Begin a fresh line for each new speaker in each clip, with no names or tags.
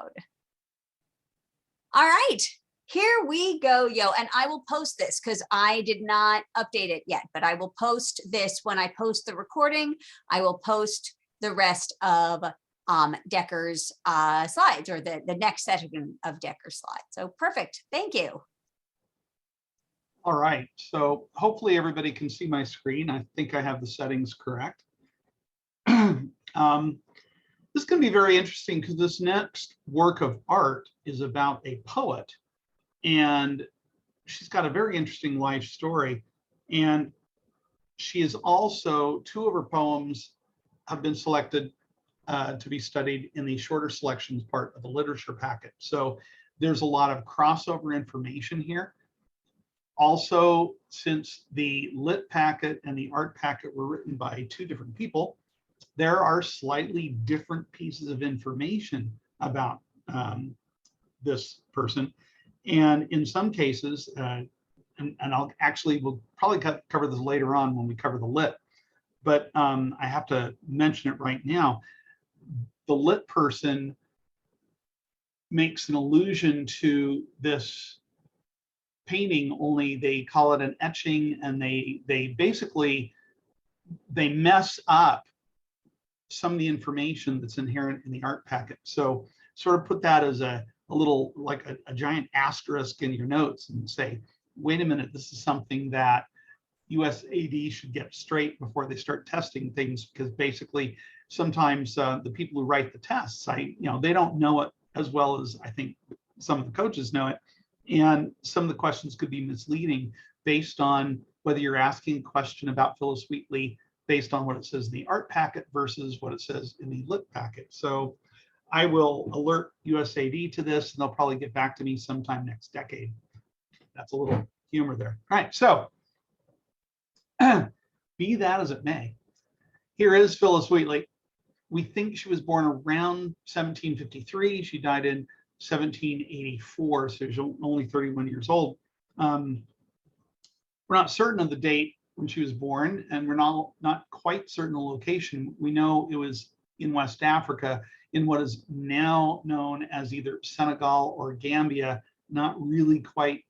loud. All right, here we go, yo. And I will post this because I did not update it yet, but I will post this when I post the recording. I will post the rest of Decker's slides, or the next section of Decker's slides. So perfect, thank you.
All right, so hopefully everybody can see my screen. I think I have the settings correct. This is going to be very interesting because this next work of art is about a poet, and she's got a very interesting life story. And she is also, 2 of her poems have been selected to be studied in the shorter selections part of the literature packet. So there's a lot of crossover information here. Also, since the lit packet and the art packet were written by 2 different people, there are slightly different pieces of information about this person. And in some cases, and we'll probably cover this later on when we cover the lit, but I have to mention it right now. The lit person makes an allusion to this painting, only they call it an etching, and they basically mess up some of the information that's inherent in the art packet. So sort of put that as a little, like a giant asterisk in your notes and say, wait a minute, this is something that USAD should get straight before they start testing things, because basically sometimes the people who write the tests, they don't know it as well as I think some of the coaches know it. And some of the questions could be misleading based on whether you're asking a question about Phillis Wheatley based on what it says in the art packet versus what it says in the lit packet. So I will alert USAD to this, and they'll probably get back to me sometime next decade. That's a little humor there. All right, so be that as it may, here is Phillis Wheatley. We think she was born around 1753. She died in 1784, so she's only 31 years old. We're not certain of the date when she was born, and we're not quite certain the location. We know it was in West Africa, in what is now known as either Senegal or Gambia, not really quite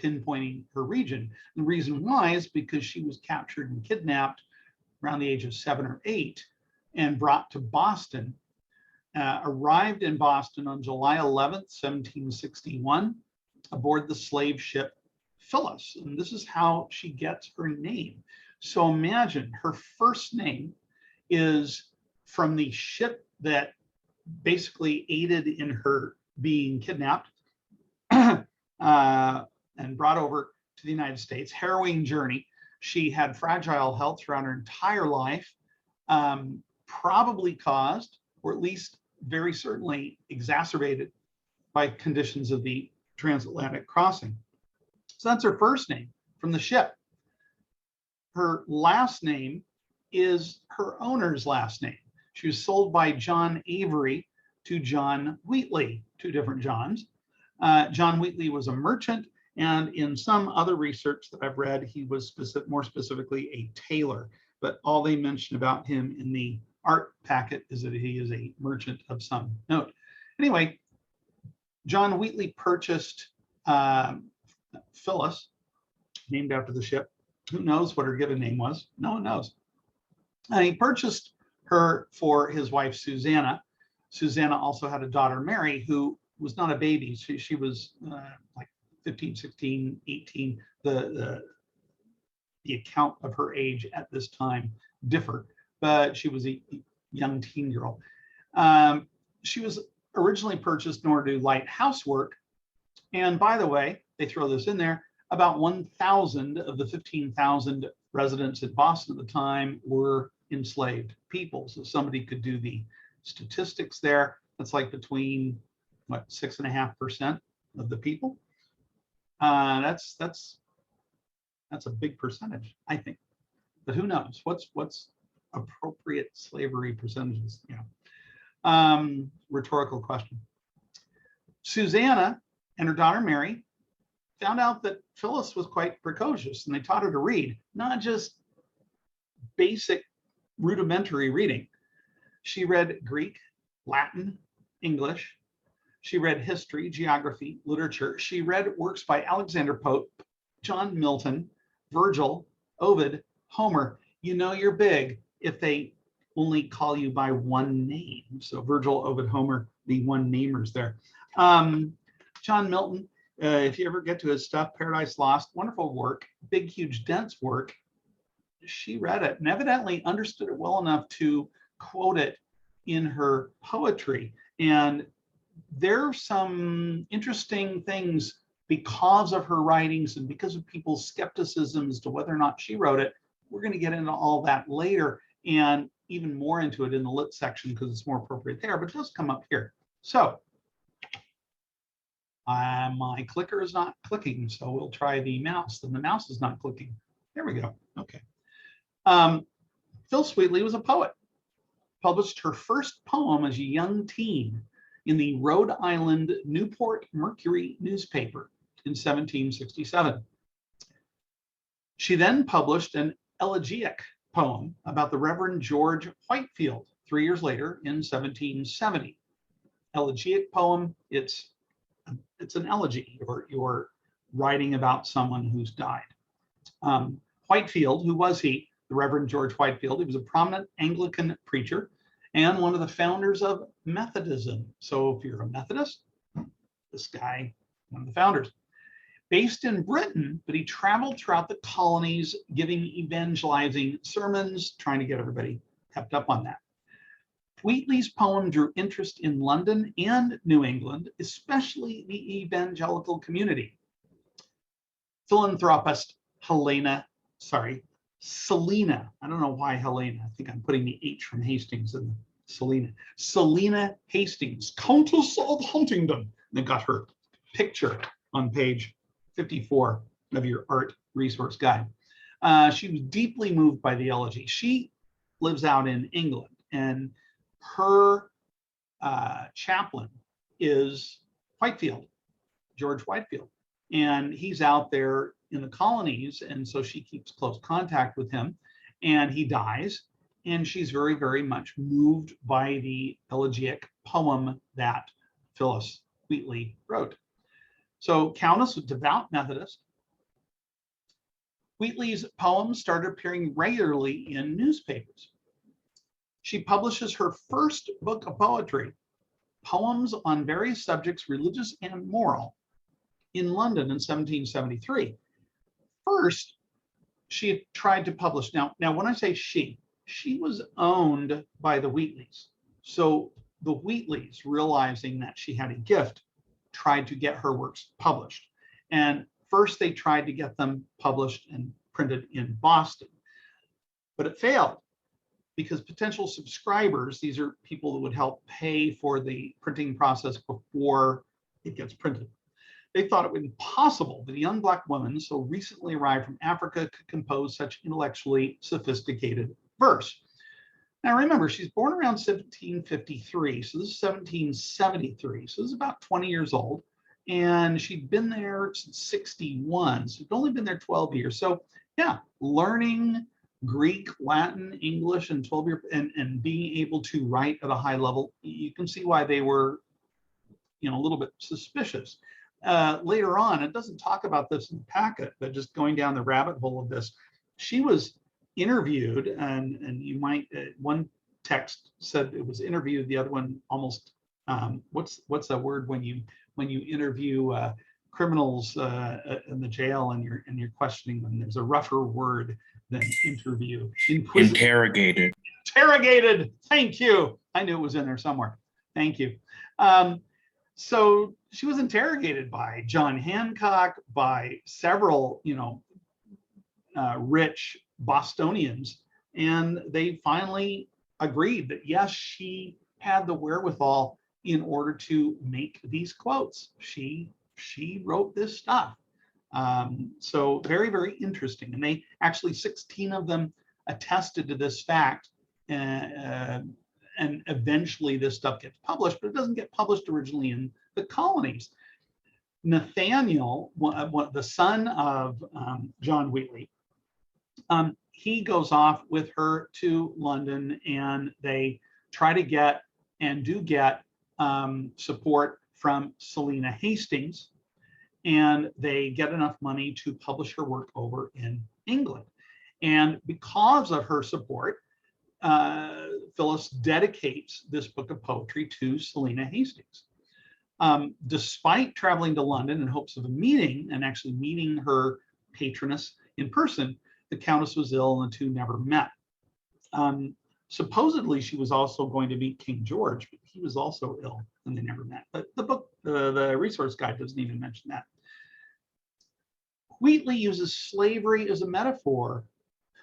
pinpointing her region. And the reason why is because she was captured and kidnapped around the age of 7 or 8 and brought to Boston. Arrived in Boston on July 11th, 1761, aboard the slave ship Phillis. And this is how she gets her name. So imagine her first name is from the ship that basically aided in her being kidnapped and brought over to the United States. Harrowing journey. She had fragile health throughout her entire life, probably caused, or at least very certainly exacerbated, by conditions of the transatlantic crossing. So that's her first name from the ship. Her last name is her owner's last name. She was sold by John Avery to John Wheatley, 2 different Johns. John Wheatley was a merchant, and in some other research that I've read, he was more specifically a tailor. But all they mention about him in the art packet is that he is a merchant of some note. Anyway, John Wheatley purchased Phillis, named after the ship. Who knows what her given name was? No one knows. And he purchased her for his wife, Susanna. Susanna also had a daughter, Mary, who was not a baby. She was like 15, 16, 18. The account of her age at this time differed, but she was a young teen girl. She was originally purchased in order to do light housework. And by the way, they throw this in there, about 1,000 of the 15,000 residents in Boston at the time were enslaved people. So somebody could do the statistics there. That's like between, what, 6.5% of the people. That's a big percentage, I think. But who knows? What's appropriate slavery percentages? Rhetorical question. Susanna and her daughter Mary found out that Phillis was quite precocious, and they taught her to read, not just basic rudimentary reading. She read Greek, Latin, English, She read history, geography, literature. She read works by Alexander Pope, John Milton, Virgil, Ovid, Homer. You know you're big if they only call you by one name. So Virgil, Ovid, Homer, the one namers there. John Milton, if you ever get to his stuff, Paradise Lost, wonderful work, big, huge, dense work. She read it and evidently understood it well enough to quote it in her poetry. And there's some interesting things because of her writings and because of people's skepticism as to whether or not she wrote it. We're going to get into all that later and even more into it in the lit section because it's more appropriate there, but it does come up here. So my clicker is not clicking, so we'll try the mouse. Then the mouse is not clicking. There we go. Okay. Phillis Wheatley was a poet. Published her first poem as a young teen in the Rhode Island Newport Mercury newspaper in 1767. She then published an elegiac poem about the Reverend George Whitefield 3 years later in 1770. Elegiac poem, it's an elegy, or you're writing about someone who's died. Whitefield, who was he? The Reverend George Whitefield. He was a prominent Anglican preacher and one of the founders of Methodism. So if you're a Methodist, this guy, one of the founders. Based in Britain, but he traveled throughout the colonies giving evangelizing sermons, trying to get everybody kept up on that. Wheatley's poem drew interest in London and New England, especially the evangelical community. Philanthropist Selina, I don't know why Helena, I think I'm putting the H from Hastings in Selina Hastings, Countess of Huntingdon. They got her picture on page 54 of your art resource guide. She was deeply moved by the elegy. She lives out in England, and her chaplain is Whitefield, George Whitefield. And he's out there in the colonies, and so she keeps close contact with him, and he dies, and she's very, very much moved by the elegiac poem that Phillis Wheatley wrote. So Countess was devout Methodist. Wheatley's poems started appearing regularly in newspapers. She publishes her first book of poetry, Poems on Various Subjects, Religious and Moral, in London in 1773. First, she had tried to publish. Now when I say she was owned by the Wheatleys. So the Wheatleys, realizing that she had a gift, tried to get her works published. And first they tried to get them published and printed in Boston, but it failed because potential subscribers, these are people that would help pay for the printing process before it gets printed. They thought it was impossible that a young Black woman so recently arrived from Africa could compose such intellectually sophisticated verse. Now remember, she's born around 1753, so this is 1773, so this is about 20 years old, and she'd been there since 61, so she'd only been there 12 years. So yeah, learning Greek, Latin, English, and 12 years, and being able to write at a high level, you can see why they were, a little bit suspicious. Later on, it doesn't talk about this in the packet, but just going down the rabbit hole of this, she was interviewed, and you might, one text said it was interviewed, the other one almost, what's the word when you interview criminals in the jail and you're questioning them? There's a rougher word than interview.
Interrogated.
Interrogated. Thank you. I knew it was in there somewhere. Thank you. So she was interrogated by John Hancock, by several, rich Bostonians, and they finally agreed that yes, she had the wherewithal in order to make these quotes. She wrote this stuff. So very, very interesting. And they actually, 16 of them attested to this fact. And eventually this stuff gets published, but it doesn't get published originally in the colonies. Nathaniel, the son of John Wheatley, he goes off with her to London, and they try to get and do get support from Selina Hastings, and they get enough money to publish her work over in England. And because of her support, Phillis dedicates this book of poetry to Selina Hastings. Despite traveling to London in hopes of a meeting and actually meeting her patroness in person, the Countess was ill and the two never met. Supposedly, she was also going to meet King George, but he was also ill and they never met. But the book, the resource guide doesn't even mention that. Wheatley uses slavery as a metaphor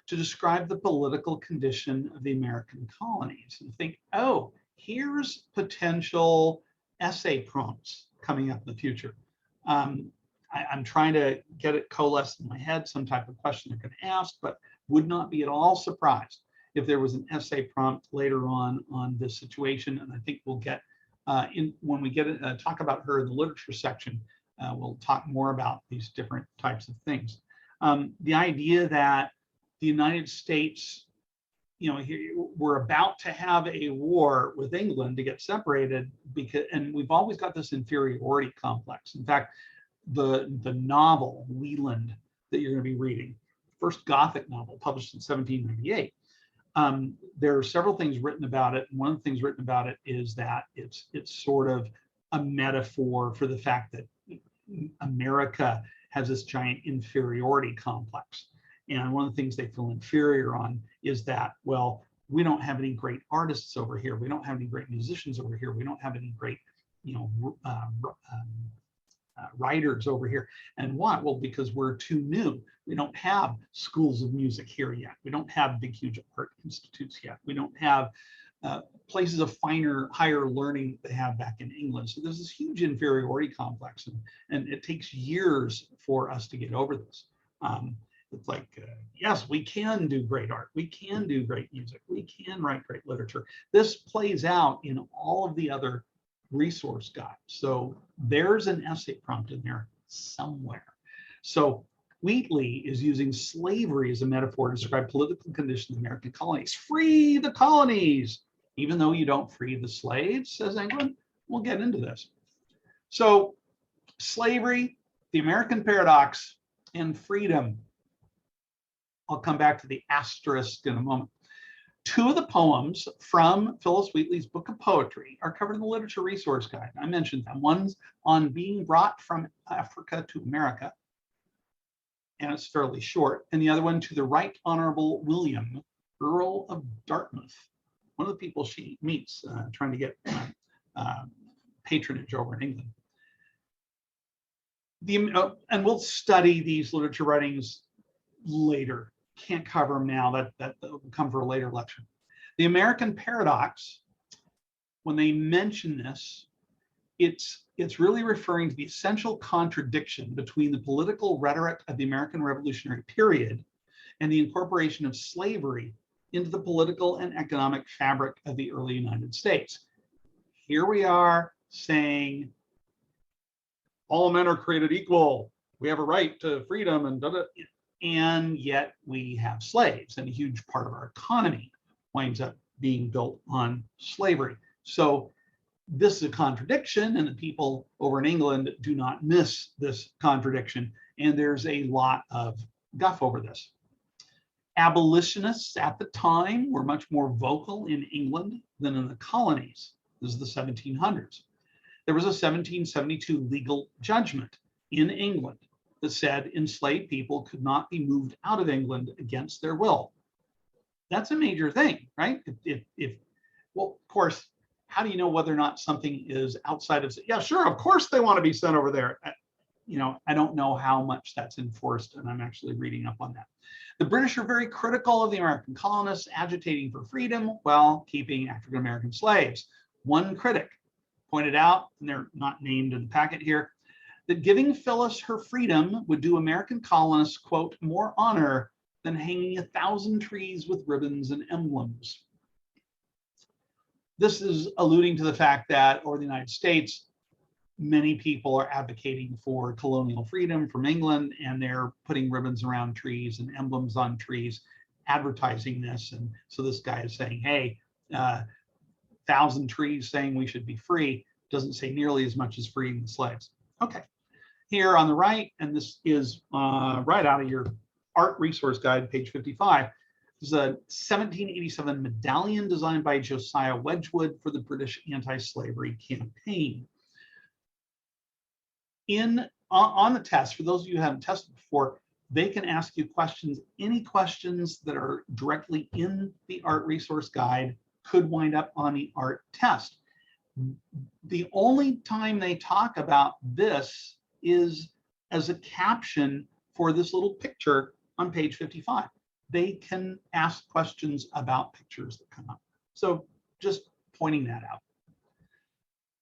to describe the political condition of the American colonies. And think, oh, here's potential essay prompts coming up in the future. I'm trying to get it coalesced in my head, some type of question they're going to ask, but would not be at all surprised if there was an essay prompt later on this situation. And I think we'll get when we get talk about her in the literature section, we'll talk more about these different types of things. The idea that the United States, we're about to have a war with England to get separated, and we've always got this inferiority complex. In fact, the novel Leland that you're going to be reading, first Gothic novel published in 1798. There are several things written about it. And one of the things written about it is that it's sort of a metaphor for the fact that America has this giant inferiority complex. And one of the things they feel inferior on is that, well, we don't have any great artists over here. We don't have any great musicians over here. We don't have any great, writers over here. And why? Well, because we're too new. We don't have schools of music here yet. We don't have big, huge art institutes yet. We don't have places of higher learning they have back in England. So there's this huge inferiority complex, and it takes years for us to get over this. It's like, yes, we can do great art. We can do great music. We can write great literature. This plays out in all of the other resource guides. So there's an essay prompt in there somewhere. So Wheatley is using slavery as a metaphor to describe political conditions in the American colonies. Free the colonies, even though you don't free the slaves, says England. We'll get into this. So slavery, the American paradox, and freedom. I'll come back to the asterisk in a moment. Two of the poems from Phillis Wheatley's book of poetry are covered in the literature resource guide. I mentioned them. One's on being brought from Africa to America, and it's fairly short. And the other one, to the Right Honorable William, Earl of Dartmouth, one of the people she meets trying to get patronage over in England. And we'll study these literature writings later. Can't cover them now. That will come for a later lecture. The American paradox, when they mention this, it's really referring to the essential contradiction between the political rhetoric of the American Revolutionary period and the incorporation of slavery into the political and economic fabric of the early United States. Here we are saying all men are created equal. We have a right to freedom and yet we have slaves, and a huge part of our economy winds up being built on slavery. So this is a contradiction, and the people over in England do not miss this contradiction, and there's a lot of guff over this. Abolitionists at the time were much more vocal in England than in the colonies. This is the 1700s. There was a 1772 legal judgment in England that said enslaved people could not be moved out of England against their will. That's a major thing, right? Well, of course, how do you know whether or not something is outside of, yeah, sure, of course they want to be sent over there. I don't know how much that's enforced, and I'm actually reading up on that. The British are very critical of the American colonists agitating for freedom while keeping African-American slaves. One critic pointed out, and they're not named in the packet here, that giving Phillis her freedom would do American colonists, quote, more honor than hanging 1,000 trees with ribbons and emblems. This is alluding to the fact that over the United States, many people are advocating for colonial freedom from England, and they're putting ribbons around trees and emblems on trees, advertising this. And so this guy is saying, hey, 1,000 trees saying we should be free. doesn't say nearly as much as freeing the slaves. Okay, here on the right, and this is right out of your art resource guide, page 55. This is a 1787 medallion designed by Josiah Wedgwood for the British anti-slavery campaign. On the test, for those of you who haven't tested before, they can ask you questions. Any questions that are directly in the art resource guide could wind up on the art test. The only time they talk about this is as a caption for this little picture on page 55. They can ask questions about pictures that come up. So just pointing that out.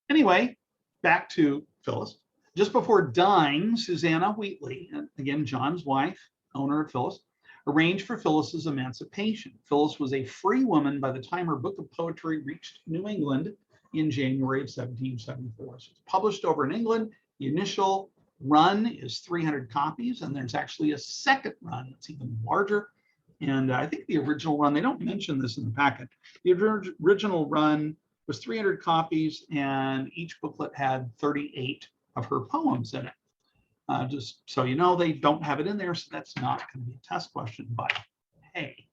Anyway, back to Phillis. Just before dying, Susanna Wheatley, again, John's wife, owner of Phillis, arranged for Phillis's emancipation. Phillis was a free woman by the time her book of poetry reached New England in January of 1774. So it's published over in England. The initial run is 300 copies, and there's actually a second run that's even larger. And I think the original run, they don't mention this in the packet. The original run was 300 copies, and each booklet had 38 of her poems in it. Just so you know, they don't have it in there, so that's not going to be a test question, but hey.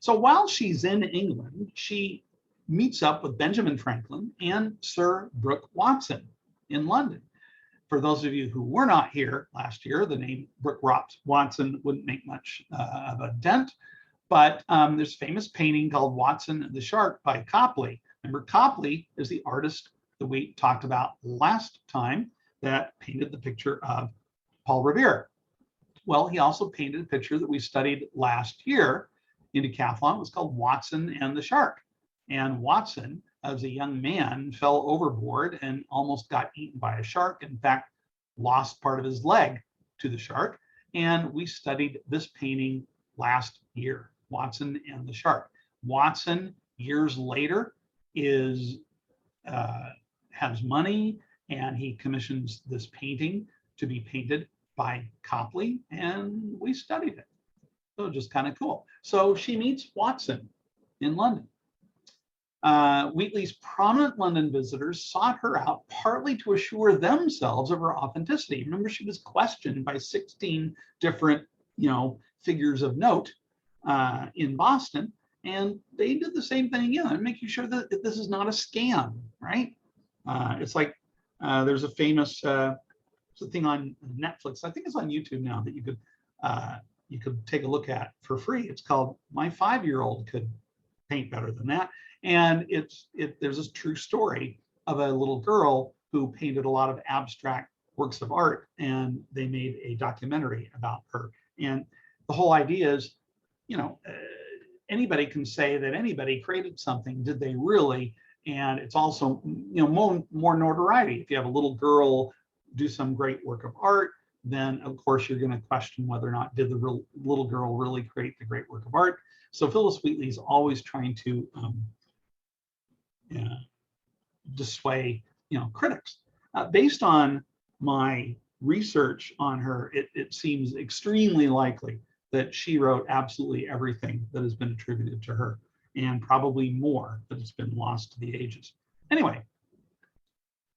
So while she's in England, she meets up with Benjamin Franklin and Sir Brooke Watson in London. For those of you who were not here last year, the name Brooke Watson wouldn't make much of a dent, but there's a famous painting called Watson and the Shark by Copley. Remember, Copley is the artist that we talked about last time that painted the picture of Paul Revere. Well, he also painted a picture that we studied last year in Decathlon. It was called Watson and the Shark. And Watson, as a young man, fell overboard and almost got eaten by a shark. In fact, lost part of his leg to the shark. And we studied this painting last year, Watson and the Shark. Watson, years later, has money, and he commissions this painting to be painted by Copley, and we studied it. So just kind of cool. So she meets Watson in London. Wheatley's prominent London visitors sought her out partly to assure themselves of her authenticity. Remember, she was questioned by 16 different, figures of note in Boston, and they did the same thing again, making sure that this is not a scam, right? It's like there's a famous thing on Netflix. I think it's on YouTube now that you could take a look at for free. It's called "My 5-Year-Old Could Paint Better Than That." And there's this true story of a little girl who painted a lot of abstract works of art, and they made a documentary about her. And the whole idea is, anybody can say that anybody created something. Did they really? And it's also, more notoriety. If you have a little girl do some great work of art, then of course you're going to question whether or not did the little girl really create the great work of art. So Phillis Wheatley is always trying to dissuade, critics. Based on my research on her, it seems extremely likely that she wrote absolutely everything that has been attributed to her, and probably more that has been lost to the ages. Anyway,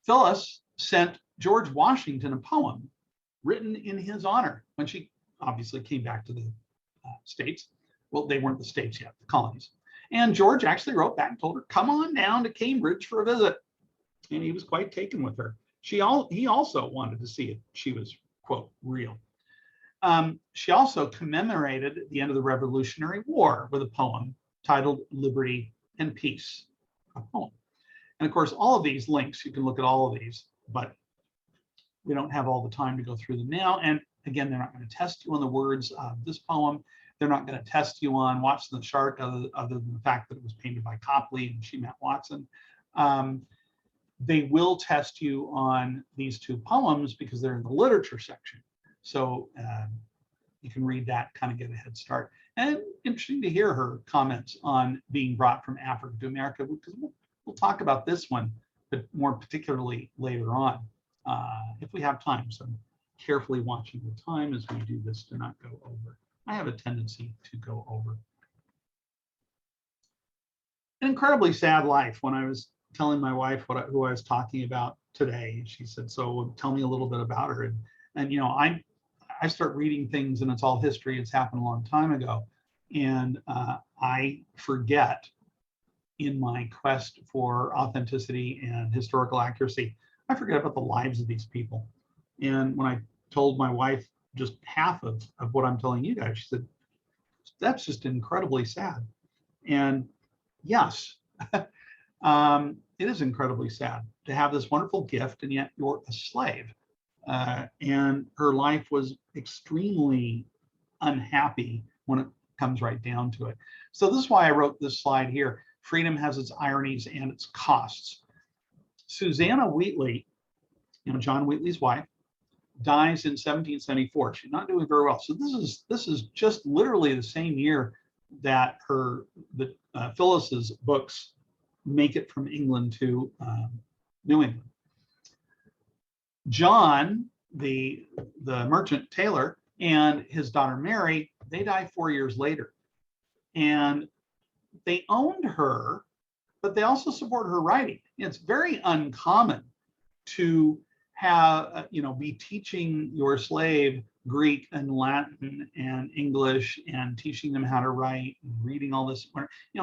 Phillis sent George Washington a poem written in his honor when she obviously came back to the States. Well, they weren't the States yet, the colonies. And George actually wrote back and told her, come on down to Cambridge for a visit. And he was quite taken with her. He also wanted to see if she was, quote, real. She also commemorated the end of the Revolutionary War with a poem titled Liberty and Peace, a poem. And of course, all of these links, you can look at all of these, but we don't have all the time to go through them now. And again, they're not going to test you on the words of this poem. They're not going to test you on Watson the Shark, other than the fact that it was painted by Copley and she met Watson. They will test you on these two poems because they're in the literature section. So you can read that, kind of get a head start. And interesting to hear her comments on being brought from Africa to America, because we'll talk about this one, but more particularly later on, if we have time. So I'm carefully watching the time as we do this to not go over. I have a tendency to go over. An incredibly sad life. When I was telling my wife who I was talking about today. She said, "So tell me a little bit about her." And you know, I start reading things and it's all history. It's happened a long time ago, and I forget in my quest for authenticity and historical accuracy. I forget about the lives of these people. And when I told my wife just half of what I'm telling you guys, she said, "That's just incredibly sad." And yes, it is incredibly sad to have this wonderful gift and yet you're a slave. And her life was extremely unhappy when it comes right down to it. So this is why I wrote this slide here. Freedom has its ironies and its costs. Susanna Wheatley, you know, John Wheatley's wife, dies in 1774. She's not doing very well. So this is just literally the same year that Phillis's books make it from England to New England. John, the merchant tailor, and his daughter Mary, they die 4 years later. And they owned her, but they also support her writing. It's very uncommon to have, be teaching your slave Greek and Latin and English and teaching them how to write and reading all this,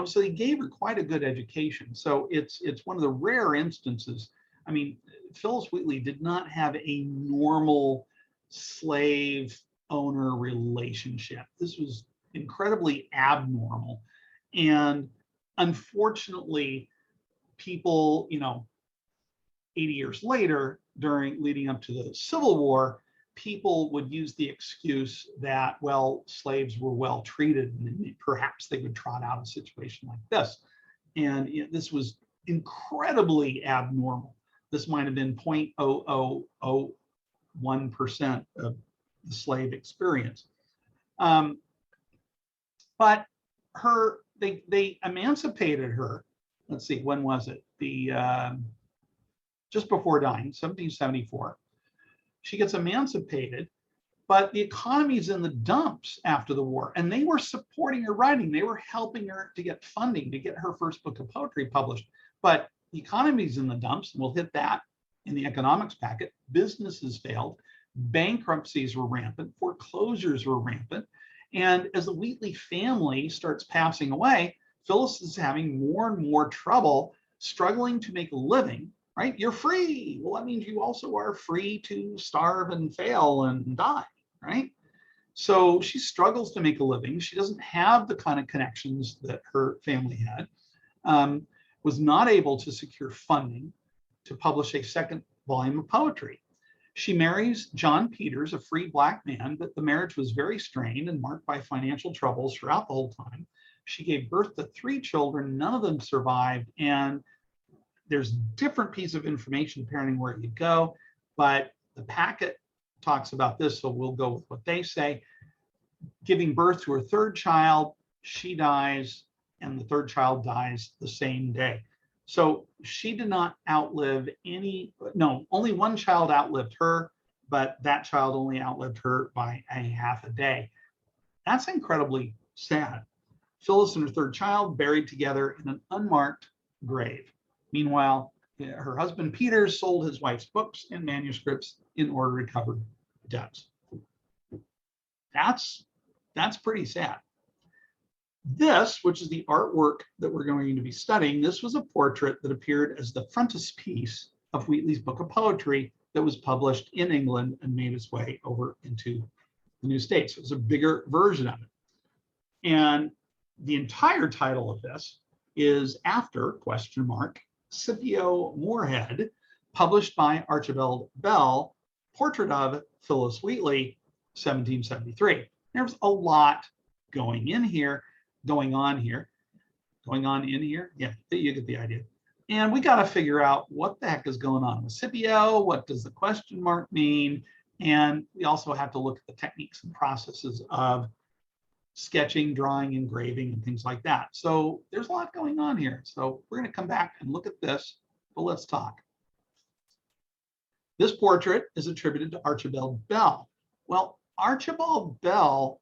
so they gave her quite a good education. So it's one of the rare instances. I mean, Phillis Wheatley did not have a normal slave owner relationship. This was incredibly abnormal. And unfortunately, people, 80 years later, leading up to the Civil War, people would use the excuse that, well, slaves were well treated and perhaps they would trot out a situation like this. And this was incredibly abnormal. This might have been 0.0001% of the slave experience. But they emancipated her. Let's see, when was it? Just before dying, 1774. She gets emancipated, but the economy's in the dumps after the war, and they were supporting her writing. They were helping her to get funding to get her first book of poetry published. But the economy's in the dumps, and we'll hit that in the economics packet. Businesses failed, bankruptcies were rampant, foreclosures were rampant. And as the Wheatley family starts passing away, Phillis is having more and more trouble struggling to make a living, right? You're free. Well, that means you also are free to starve and fail and die, right? So she struggles to make a living. She doesn't have the kind of connections that her family had, was not able to secure funding to publish a second volume of poetry. She marries John Peters, a free Black man, but the marriage was very strained and marked by financial troubles throughout the whole time. She gave birth to 3 children. None of them survived. And there's different pieces of information depending where you go, but the packet talks about this, so we'll go with what they say. Giving birth to her 3rd child, she dies, and the 3rd child dies the same day. So she did not outlive only one child outlived her, but that child only outlived her by a half a day. That's incredibly sad. Phillis and her 3rd child buried together in an unmarked grave. Meanwhile, her husband Peters sold his wife's books and manuscripts in order to recover debts. That's pretty sad. This, which is the artwork that we're going to be studying, this was a portrait that appeared as the frontispiece of Wheatley's book of poetry that was published in England and made its way over into the New States. It was a bigger version of it. And the entire title of this is after, ? Scipio Moorhead, published by Archibald Bell, Portrait of Phillis Wheatley, 1773. There's a lot going on here. Yeah, you get the idea. And we got to figure out what the heck is going on with Scipio. What does the question mark mean? And we also have to look at the techniques and processes of sketching, drawing, engraving, and things like that. So there's a lot going on here. So we're going to come back and look at this, but let's talk. This portrait is attributed to Archibald Bell. Well, Archibald Bell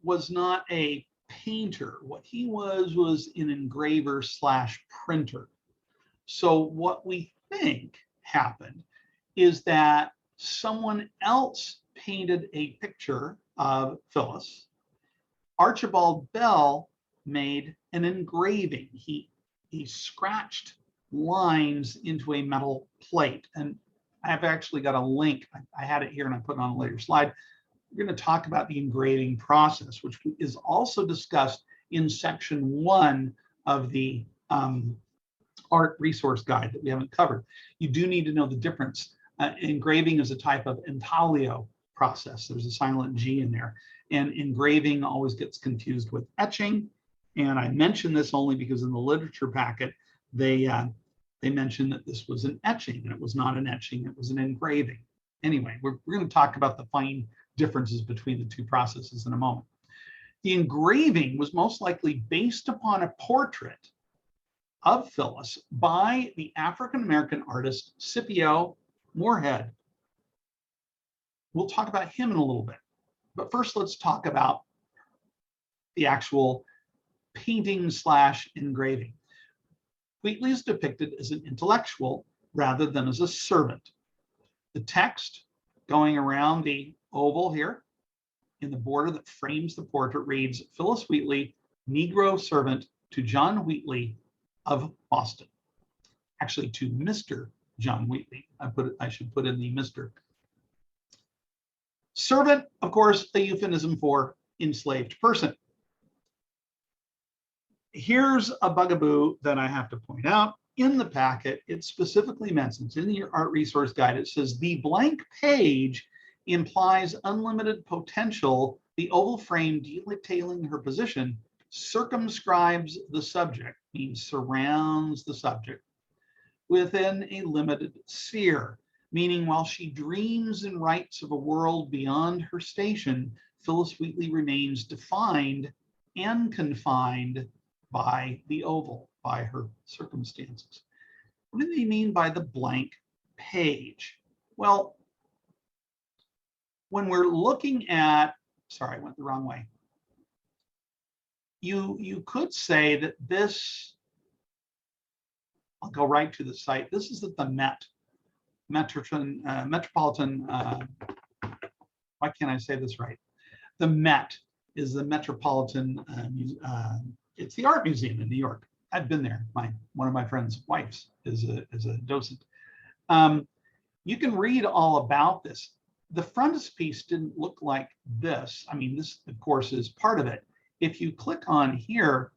was not a painter. What he was an engraver / printer. So what we think happened is that someone else painted a picture of Phillis. Archibald Bell made an engraving. He scratched lines into a metal plate. And I've actually got a link. I had it here and I put it on a later slide. We're going to talk about the engraving process, which is also discussed in section 1 of the art resource guide that we haven't covered. You do need to know the difference. Engraving is a type of intaglio process. There's a silent G in there. And engraving always gets confused with etching. And I mention this only because in the literature packet, they mentioned that this was an etching, and it was not an etching, it was an engraving. Anyway, we're going to talk about the fine differences between the two processes in a moment. The engraving was most likely based upon a portrait of Phillis by the African-American artist Scipio Moorhead. We'll talk about him in a little bit. But first, let's talk about the actual painting / engraving. Wheatley is depicted as an intellectual rather than as a servant. The text going around the oval here in the border that frames the portrait reads, Phillis Wheatley, Negro servant to John Wheatley of Boston. Actually, to Mr. John Wheatley. I should put in the Mr. Servant, of course, a euphemism for enslaved person. Here's a bugaboo that I have to point out. In the packet, it specifically mentions in your art resource guide, it says the blank page implies unlimited potential. The oval frame detailing her position circumscribes the subject, means surrounds the subject within a limited sphere, meaning while she dreams and writes of a world beyond her station, Phillis Wheatley remains defined and confined by the oval, by her circumstances. What do they mean by the blank page? Well, when we're looking at, sorry, I went the wrong way. You could say that this, I'll go right to the site. This is at the Metropolitan, why can't I say this right? The Met is the Metropolitan, it's the art museum in New York. I've been there. One of my friend's wives is a docent. You can read all about this. The frontispiece didn't look like this. I mean, this, of course, is part of it. If you click on here,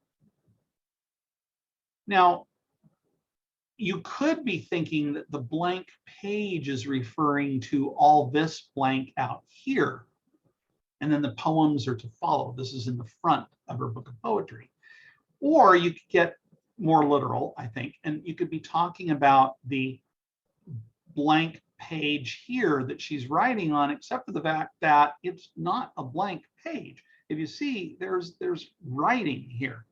now, you could be thinking that the blank page is referring to all this blank out here, and then the poems are to follow. This is in the front of her book of poetry. Or you could get more literal, I think, and you could be talking about the blank page here that she's writing on, except for the fact that it's not a blank page. If you see, there's writing here.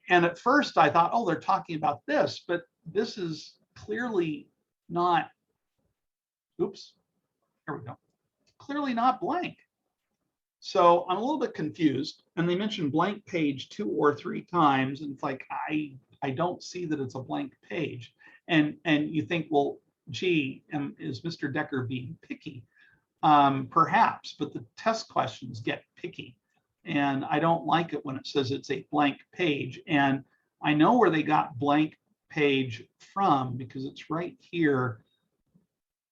And at first I thought, oh, they're talking about this, but this is clearly not, oops, here we go, clearly not blank. So I'm a little bit confused, and they mentioned blank page 2 or 3 times, and it's like, I don't see that it's a blank page. And you think, well, gee, is Mr. Decker being picky? Perhaps, but the test questions get picky. And I don't like it when it says it's a blank page. And I know where they got blank page from, because it's right here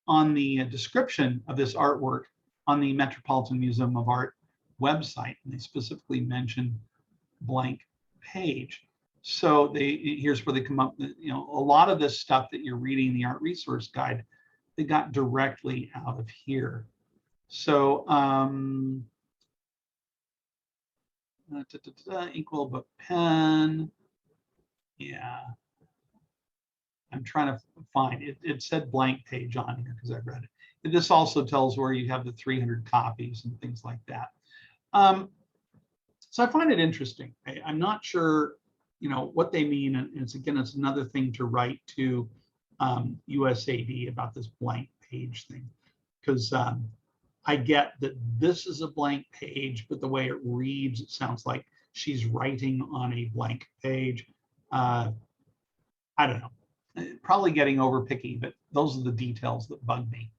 on the description of this artwork on the Metropolitan Museum of Art website. And they specifically mention blank page. So here's where they come up with, a lot of this stuff that you're reading in the art resource guide, they got directly out of here. So equal book pen. Yeah. I'm trying to find it. It said blank page on here because I read it. This also tells where you have the 300 copies and things like that. So I find it interesting. I'm not sure, what they mean. And it's another thing to write to USAD about this blank page thing, because I get that this is a blank page, but the way it reads, it sounds like she's writing on a blank page. I I don't know, probably getting over picky, but those are the details that bug me.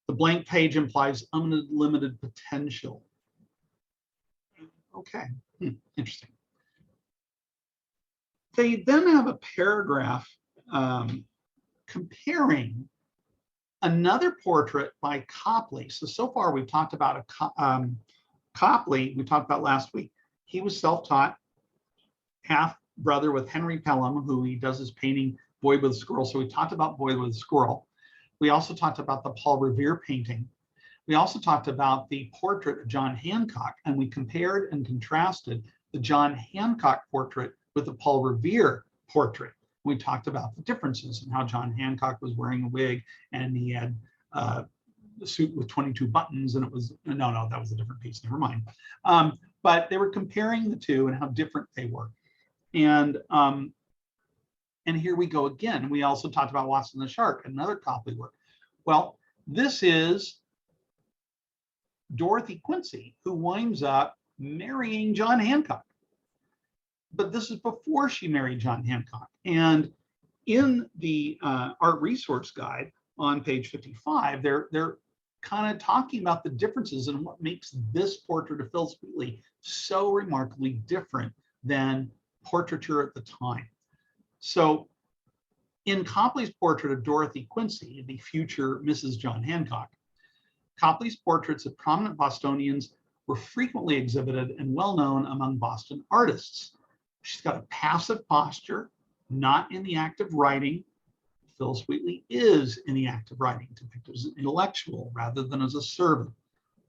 The blank page implies unlimited potential. Okay, interesting. They then have a paragraph comparing another portrait by Copley. So far we've talked about Copley, we talked about last week. He was self-taught, half brother with Henry Pelham, who he does his painting Boy with a Squirrel. So we talked about Boy with a Squirrel. We also talked about the Paul Revere painting. We also talked about the portrait of John Hancock, and we compared and contrasted the John Hancock portrait with the Paul Revere portrait. We talked about the differences and how John Hancock was wearing a wig and he had a suit with 22 buttons, and it was, no, that was a different piece, never mind. But they were comparing the two and how different they were. And here we go again. We also talked about Watson the Shark, another Copley work. Well, this is Dorothy Quincy, who winds up marrying John Hancock. But this is before she married John Hancock. And in the art resource guide on page 55, they're kind of talking about the differences and what makes this portrait of Phillis Wheatley so remarkably different than portraiture at the time. So in Copley's portrait of Dorothy Quincy, the future Mrs. John Hancock, Copley's portraits of prominent Bostonians were frequently exhibited and well known among Boston artists. She's got a passive posture, not in the act of writing. Phillis Wheatley is in the act of writing, depicted as an intellectual rather than as a servant,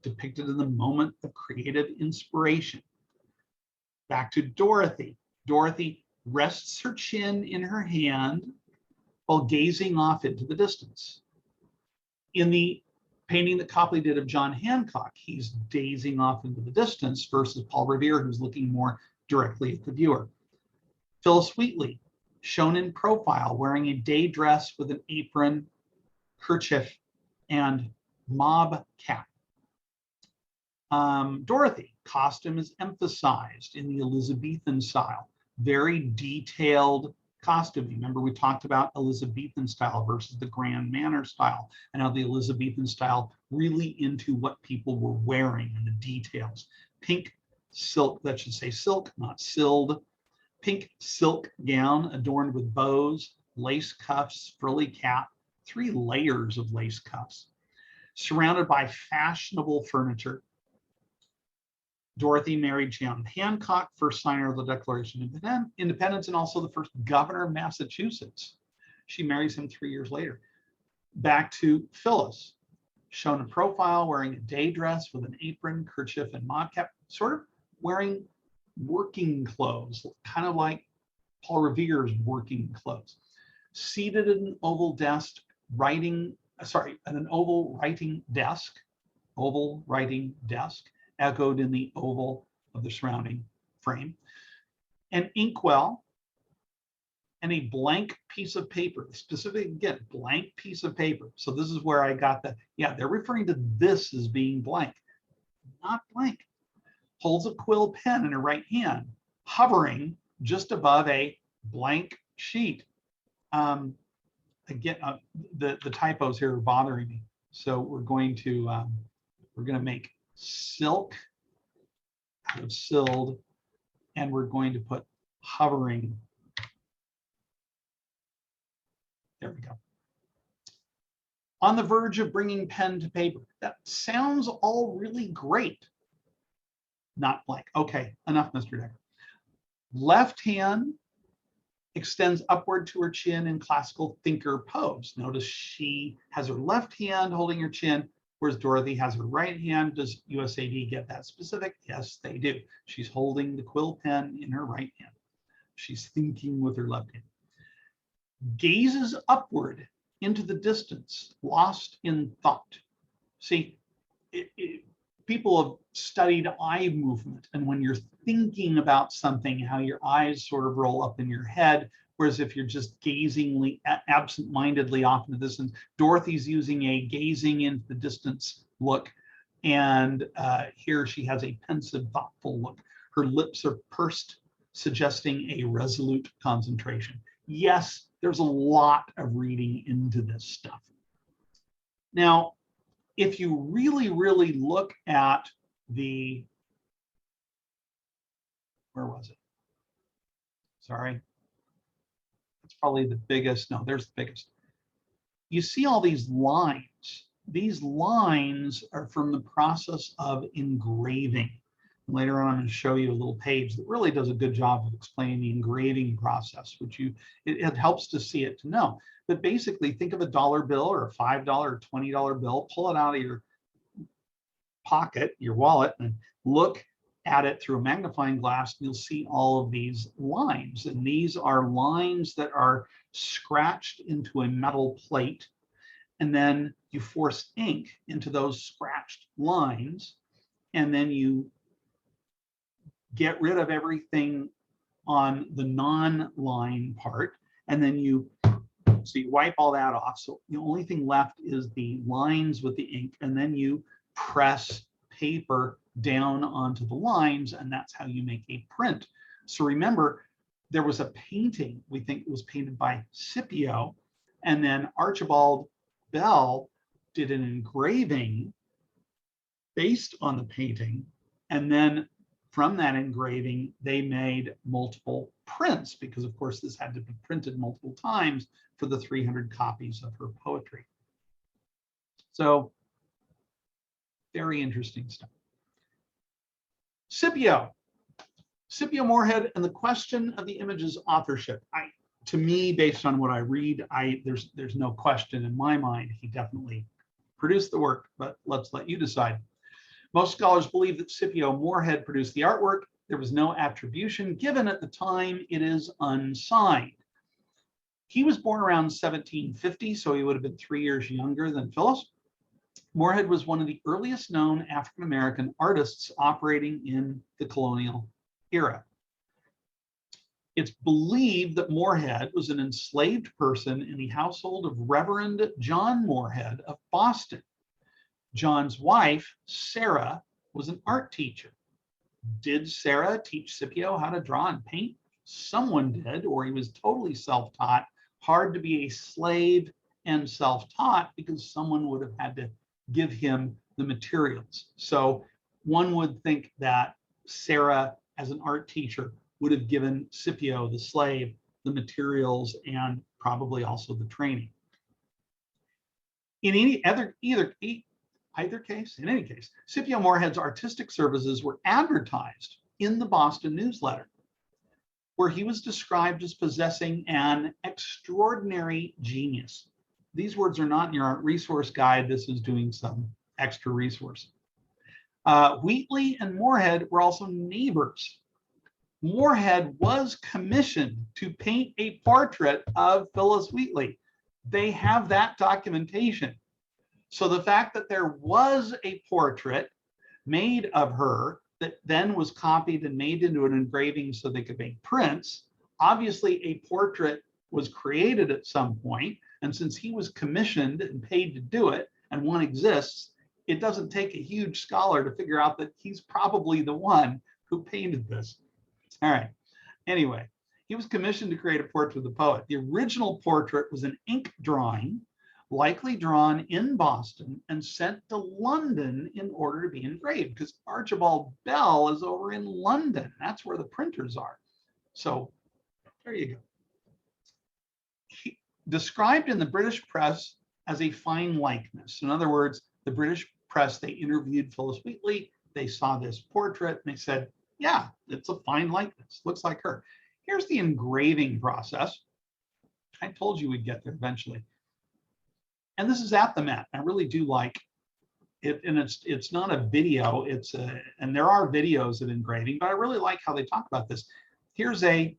depicted in the moment of creative inspiration. Back to Dorothy. Dorothy rests her chin in her hand while gazing off into the distance. In the painting that Copley did of John Hancock, he's gazing off into the distance versus Paul Revere, who's looking more directly at the viewer. Phillis Wheatley, shown in profile, wearing a day dress with an apron, kerchief, and mob cap. Dorothy, costume is emphasized in the Elizabethan style, very detailed costume. Remember, we talked about Elizabethan style versus the Grand Manner style, and how the Elizabethan style really into what people were wearing and the details. Pink silk, that should say silk, not silled. Pink silk gown adorned with bows, lace cuffs, frilly cap, 3 layers of lace cuffs. Surrounded by fashionable furniture, Dorothy married John Hancock, first signer of the Declaration of Independence and also the first governor of Massachusetts. She marries him 3 years later. Back to Phillis, shown in profile, wearing a day dress with an apron, kerchief, and mob cap, sort of wearing working clothes, kind of like Paul Revere's working clothes. Seated at an oval desk, at an oval writing desk, echoed in the oval of the surrounding frame. An inkwell and a blank piece of paper, specifically, again, blank piece of paper. So this is where I got the, they're referring to this as being blank, not blank. Holds a quill pen in her right hand, hovering just above a blank sheet. Again, the typos here are bothering me. So we're going to make silk out of silled, and we're going to put hovering. There we go. On the verge of bringing pen to paper. That sounds all really great. Not blank. Okay, enough, Mr. Decker. Left hand extends upward to her chin in classical thinker pose. Notice she has her left hand holding her chin, whereas Dorothy has her right hand. Does USAD get that specific? Yes, they do. She's holding the quill pen in her right hand. She's thinking with her left hand. Gazes upward into the distance, lost in thought. See, people have studied eye movement, and when you're thinking about something, how your eyes sort of roll up in your head, whereas if you're just gazing absent-mindedly off in the distance, Dorothy's using a gazing into the distance look, and here she has a pensive, thoughtful look. Her lips are pursed suggesting a resolute concentration. Yes, there's a lot of reading into this stuff. Now, if you really, really look at the, where was it? Sorry. It's probably the biggest. No, there's the biggest. You see all these lines. These lines are from the process of engraving. Later on, I'm going to show you a little page that really does a good job of explaining the engraving process, which it helps to see it to know. But basically, think of a dollar bill or a $5 or $20 bill, pull it out of your pocket, your wallet, and look at it through a magnifying glass, and you'll see all of these lines. And these are lines that are scratched into a metal plate. And then you force ink into those scratched lines, and then you get rid of everything on the non-line part, and then you wipe all that off. So the only thing left is the lines with the ink, and then you press paper down onto the lines, and that's how you make a print. So remember, there was a painting, we think it was painted by Scipio, and then Archibald Bell did an engraving based on the painting, and then from that engraving, they made multiple prints, because of course this had to be printed multiple times for the 300 copies of her poetry. So very interesting stuff. Scipio Moorhead, and the question of the image's authorship. To me, based on what I read, there's no question in my mind. He definitely produced the work, but let's let you decide. Most scholars believe that Scipio Moorhead produced the artwork. There was no attribution given at the time. It is unsigned. He was born around 1750, so he would have been 3 years younger than Phillis. Moorhead was one of the earliest known African-American artists operating in the colonial era. It's believed that Moorhead was an enslaved person in the household of Reverend John Moorhead of Boston. John's wife, Sarah, was an art teacher. Did Sarah teach Scipio how to draw and paint? Someone did, or he was totally self-taught. Hard to be a slave and self-taught, because someone would have had to give him the materials. So one would think that Sarah, as an art teacher, would have given Scipio, the slave, the materials and probably also the training. In any case, Scipio Moorhead's artistic services were advertised in the Boston Newsletter, where he was described as possessing an extraordinary genius. These words are not in your art resource guide. This is doing some extra resource. Wheatley and Moorhead were also neighbors. Moorhead was commissioned to paint a portrait of Phillis Wheatley. They have that documentation. So the fact that there was a portrait made of her that then was copied and made into an engraving so they could make prints, obviously a portrait was created at some point. And since he was commissioned and paid to do it, and one exists, it doesn't take a huge scholar to figure out that he's probably the one who painted this. All right. Anyway, he was commissioned to create a portrait of the poet. The original portrait was an ink drawing, likely drawn in Boston and sent to London in order to be engraved, because Archibald Bell is over in London. That's where the printers are. So there you go. Described in the British press as a fine likeness. In other words, the British press, they interviewed Phillis Wheatley. They saw this portrait and they said, yeah, it's a fine likeness. Looks like her. Here's the engraving process. I told you we'd get there eventually. And this is at the Met. I really do like it. And it's not a video. And there are videos of engraving, but I really like how they talk about this. Here's a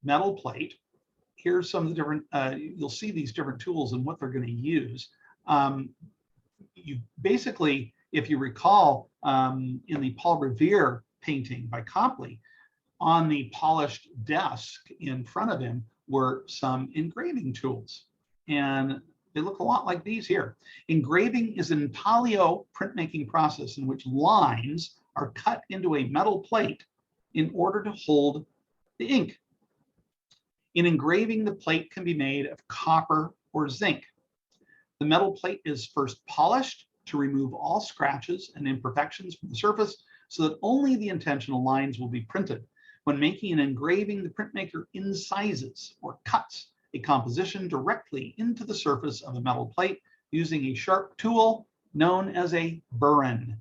metal plate. Here's some of the different, you'll see these different tools and what they're going to use. You basically, if you recall, in the Paul Revere painting by Copley, on the polished desk in front of him were some engraving tools. And they look a lot like these here. Engraving is an intaglio printmaking process in which lines are cut into a metal plate in order to hold the ink. In engraving, the plate can be made of copper or zinc. The metal plate is first polished to remove all scratches and imperfections from the surface so that only the intentional lines will be printed. When making an engraving, the printmaker incises or cuts a composition directly into the surface of a metal plate using a sharp tool known as a burin,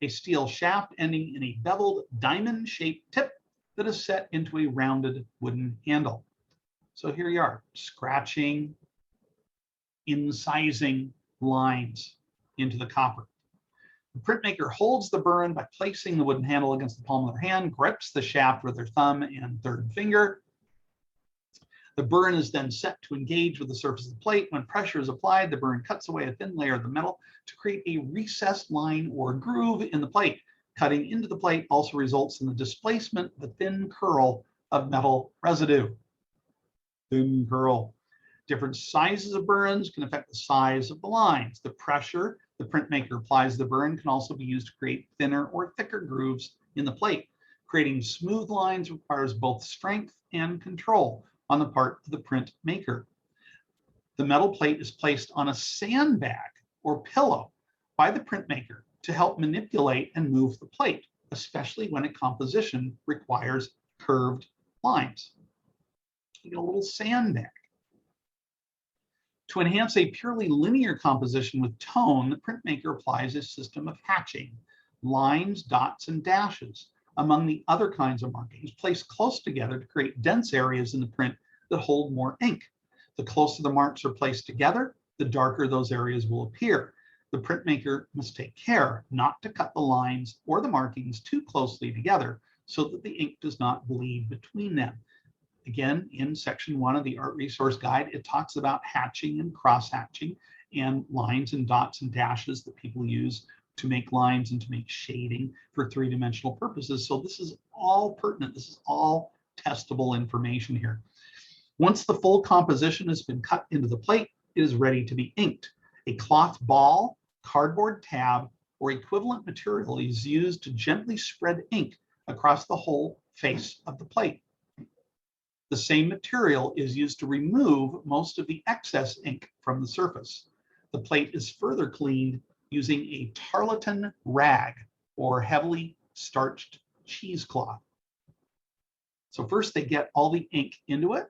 a steel shaft ending in a beveled diamond-shaped tip that is set into a rounded wooden handle. So here you are, scratching, incising lines into the copper. The printmaker holds the burin by placing the wooden handle against the palm of their hand, grips the shaft with their thumb and third finger. The burin is then set to engage with the surface of the plate. When pressure is applied, the burin cuts away a thin layer of the metal to create a recessed line or groove in the plate. Cutting into the plate also results in the displacement of a thin curl of metal residue. Thin curl. Different sizes of burins can affect the size of the lines. The pressure the printmaker applies to the burin can also be used to create thinner or thicker grooves in the plate. Creating smooth lines requires both strength and control on the part of the printmaker. The metal plate is placed on a sandbag or pillow by the printmaker to help manipulate and move the plate, especially when a composition requires curved lines. You get a little sandbag. To enhance a purely linear composition with tone, the printmaker applies a system of hatching, lines, dots, and dashes, among the other kinds of markings, placed close together to create dense areas in the print that hold more ink. The closer the marks are placed together, the darker those areas will appear. The printmaker must take care not to cut the lines or the markings too closely together so that the ink does not bleed between them. Again, in section 1 of the Art Resource Guide, it talks about hatching and cross-hatching and lines and dots and dashes that people use to make lines and to make shading for three-dimensional purposes. So this is all pertinent. This is all testable information here. Once the full composition has been cut into the plate, it is ready to be inked. A cloth ball, cardboard tab, or equivalent material is used to gently spread ink across the whole face of the plate. The same material is used to remove most of the excess ink from the surface. The plate is further cleaned using a tarlatan rag or heavily starched cheesecloth. So first they get all the ink into it.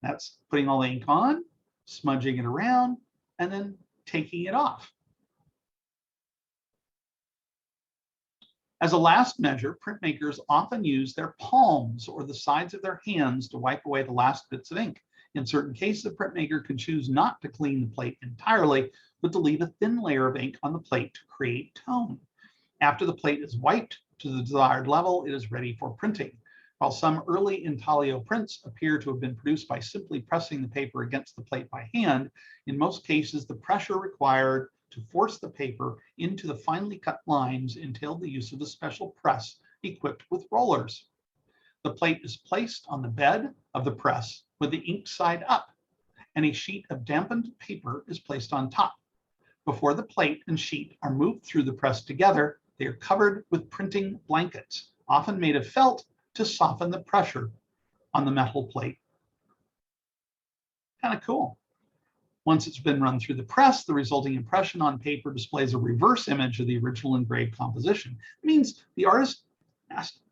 That's putting all the ink on, smudging it around, and then taking it off. As a last measure, printmakers often use their palms or the sides of their hands to wipe away the last bits of ink. In certain cases, the printmaker can choose not to clean the plate entirely, but to leave a thin layer of ink on the plate to create tone. After the plate is wiped to the desired level, it is ready for printing. While some early intaglio prints appear to have been produced by simply pressing the paper against the plate by hand, in most cases, the pressure required to force the paper into the finely cut lines entailed the use of a special press equipped with rollers. The plate is placed on the bed of the press with the ink side up, and a sheet of dampened paper is placed on top. Before the plate and sheet are moved through the press together, they are covered with printing blankets, often made of felt, to soften the pressure on the metal plate. Kind of cool. Once it's been run through the press, the resulting impression on paper displays a reverse image of the original engraved composition. It means the artist,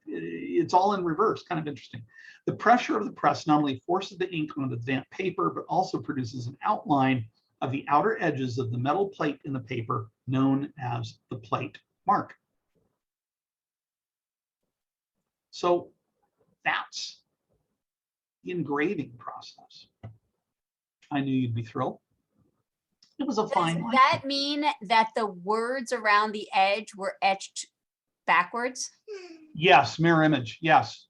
it's all in reverse, kind of interesting. The pressure of the press not only forces the ink onto the damp paper, but also produces an outline of the outer edges of the metal plate in the paper, known as the plate mark. So that's the engraving process. I knew you'd be thrilled. It was a fine line.
Does that mean that the words around the edge were etched backwards?
Yes, mirror image, yes.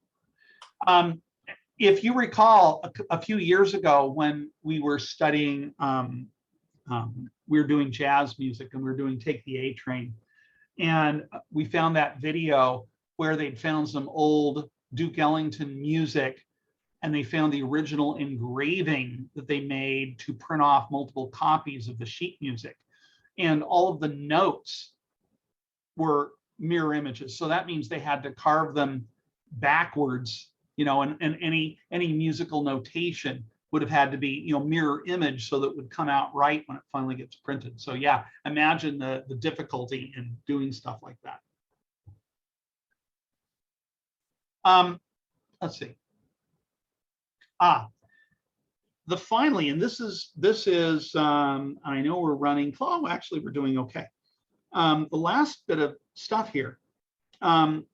If you recall, a few years ago when we were studying, we were doing jazz music and we were doing Take the A Train. And we found that video where they'd found some old Duke Ellington music and they found the original engraving that they made to print off multiple copies of the sheet music. And all of the notes were mirror images. So that means they had to carve them backwards, and any musical notation would have had to be, mirror image so that it would come out right when it finally gets printed. So yeah, imagine the difficulty in doing stuff like that. Let's see. Finally, and this is I know we're running, oh, actually we're doing okay. The last bit of stuff here. The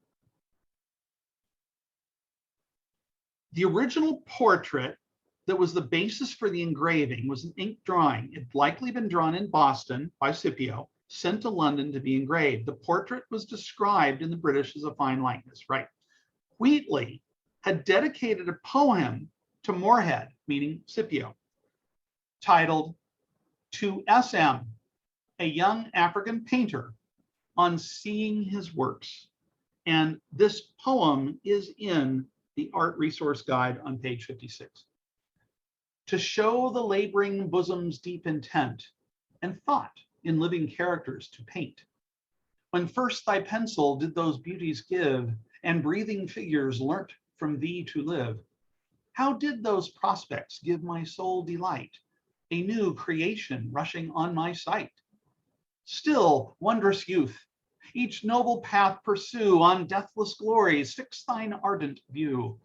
original portrait that was the basis for the engraving was an ink drawing. It had likely been drawn in Boston by Scipio, sent to London to be engraved. The portrait was described in the British as a fine likeness, right? Wheatley had dedicated a poem to Moorhead, meaning Scipio, titled "To SM, a young African painter, on seeing his works." And this poem is in the Art Resource Guide on page 56. To show the laboring bosom's deep intent and thought in living characters to paint. When first thy pencil did those beauties give, and breathing figures learnt from thee to live, how did those prospects give my soul delight, a new creation rushing on my sight? Still, wondrous youth, each noble path pursue, on deathless glories fix thine ardent view.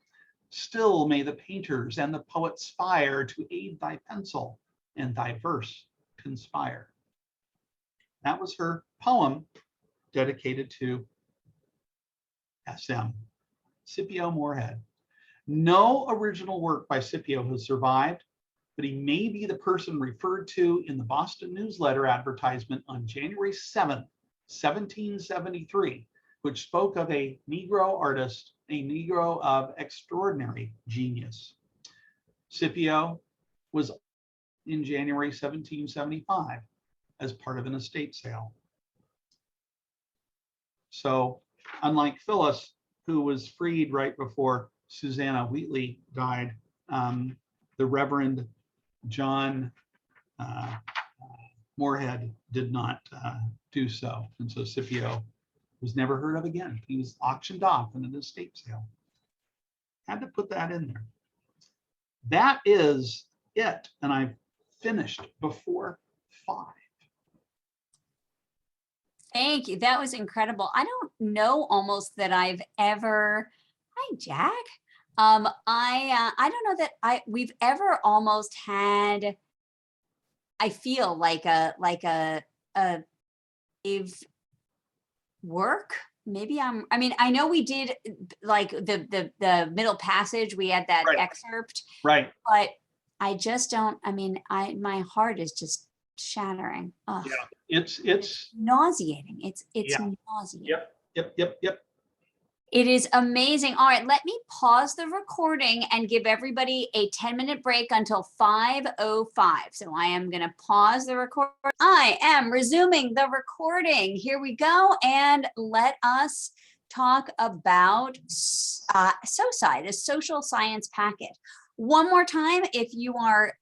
Still may the painters and the poets fire to aid thy pencil and thy verse conspire. That was her poem dedicated to SM, Scipio Moorhead. No original work by Scipio has survived, but he may be the person referred to in the Boston newsletter advertisement on January 7th, 1773, which spoke of a Negro artist, a Negro of extraordinary genius. Scipio was in January 1775 as part of an estate sale. So unlike Phillis, who was freed right before Susanna Wheatley died, the Reverend John Moorhead did not do so. And so Scipio was never heard of again. He was auctioned off in an estate sale. Had to put that in there. That is it. And I've finished before 5.
Thank you. That was incredible. I don't know almost that I've ever, hi Jack. I don't know that we've ever almost had, I feel like a work. Maybe I mean, I know we did like the middle passage, we had that
Right.
excerpt,
Right.
but I just don't, I mean, my heart is just shattering. Ugh.
Yeah. It's
nauseating. It's
Yeah.
nauseating.
Yep.
It is amazing. All right, let me pause the recording and give everybody a 10-minute break until 5:05. So I am going to pause the recording. I am resuming the recording. Here we go. And let us talk about SOSI, the social science packet. One more time, if you are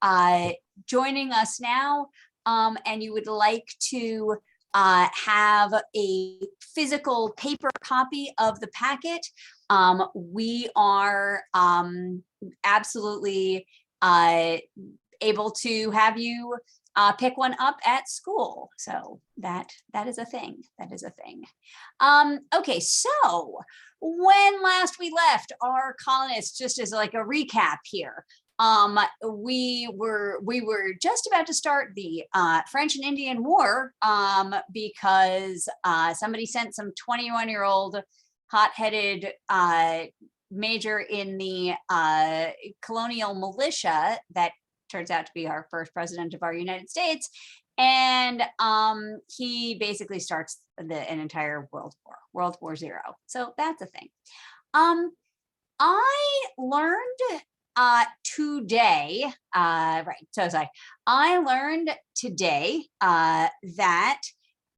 joining us now and you would like to have a physical paper copy of the packet, we are absolutely able to have you pick one up at school. So that is a thing. That is a thing. Okay, so when last we left our colonists, just as like a recap here, we were just about to start the French and Indian War because somebody sent some 21-year-old hot-headed major in the colonial militia that turns out to be our first president of our United States. And he basically starts an entire World War Zero. So that's a thing. I learned today, right, so I learned today that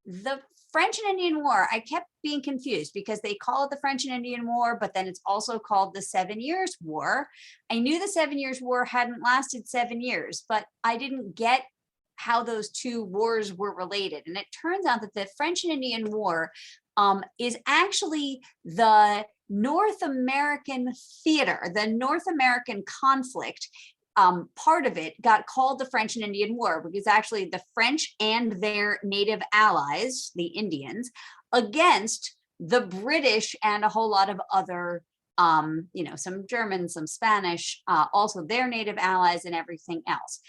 the French and Indian War, I kept being confused because they call it the French and Indian War, but then it's also called the 7 Years' War. I knew the 7 Years' War hadn't lasted 7 years, but I didn't get how those two wars were related. And it turns out that the French and Indian War is actually the North American theater, the North American conflict, part of it got called the French and Indian War, because actually the French and their native allies, the Indians, against the British and a whole lot of other, you know, some German, some Spanish, also their native allies and everything else.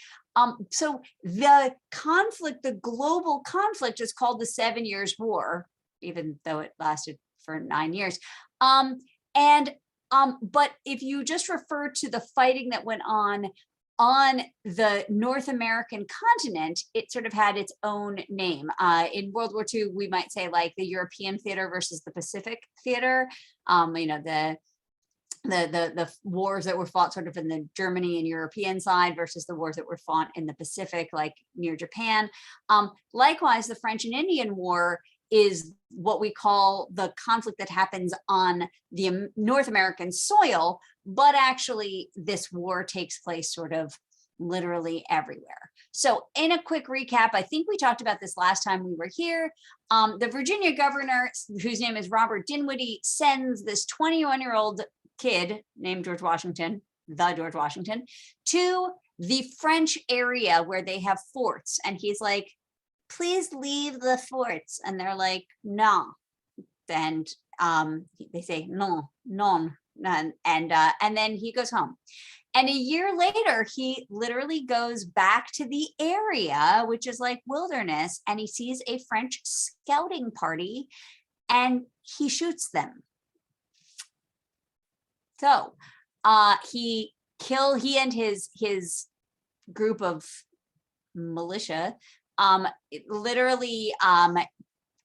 So the conflict, the global conflict, is called the 7 Years' War, even though it lasted for 9 years. But if you just refer to the fighting that went on the North American continent, it sort of had its own name. In World War II, we might say like the European theater versus the Pacific theater. You know, the wars that were fought sort of in the Germany and European side versus the wars that were fought in the Pacific, like near Japan. Likewise, the French and Indian War is what we call the conflict that happens on the North American soil, but actually this war takes place sort of literally everywhere. So in a quick recap, I think we talked about this last time we were here. The Virginia governor, whose name is Robert Dinwiddie, sends this 21-year-old kid named George Washington, the George Washington, to the French area where they have forts. And he's like, please leave the forts. And they're like, no. And they say, no, non. And then he goes home. And a year later, he literally goes back to the area, which is like wilderness, and he sees a French scouting party and he shoots them. So he and his group of militia literally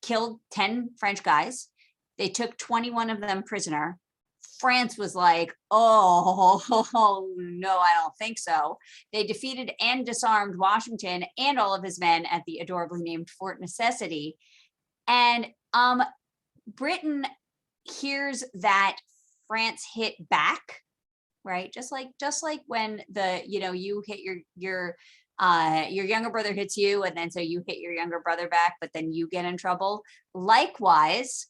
killed 10 French guys. They took 21 of them prisoner. France was like, oh, no, I don't think so. They defeated and disarmed Washington and all of his men at the adorably named Fort Necessity. And Britain hears that France hit back, right? Just like when you hit your younger brother hits you, and then so you hit your younger brother back, but then you get in trouble. Likewise,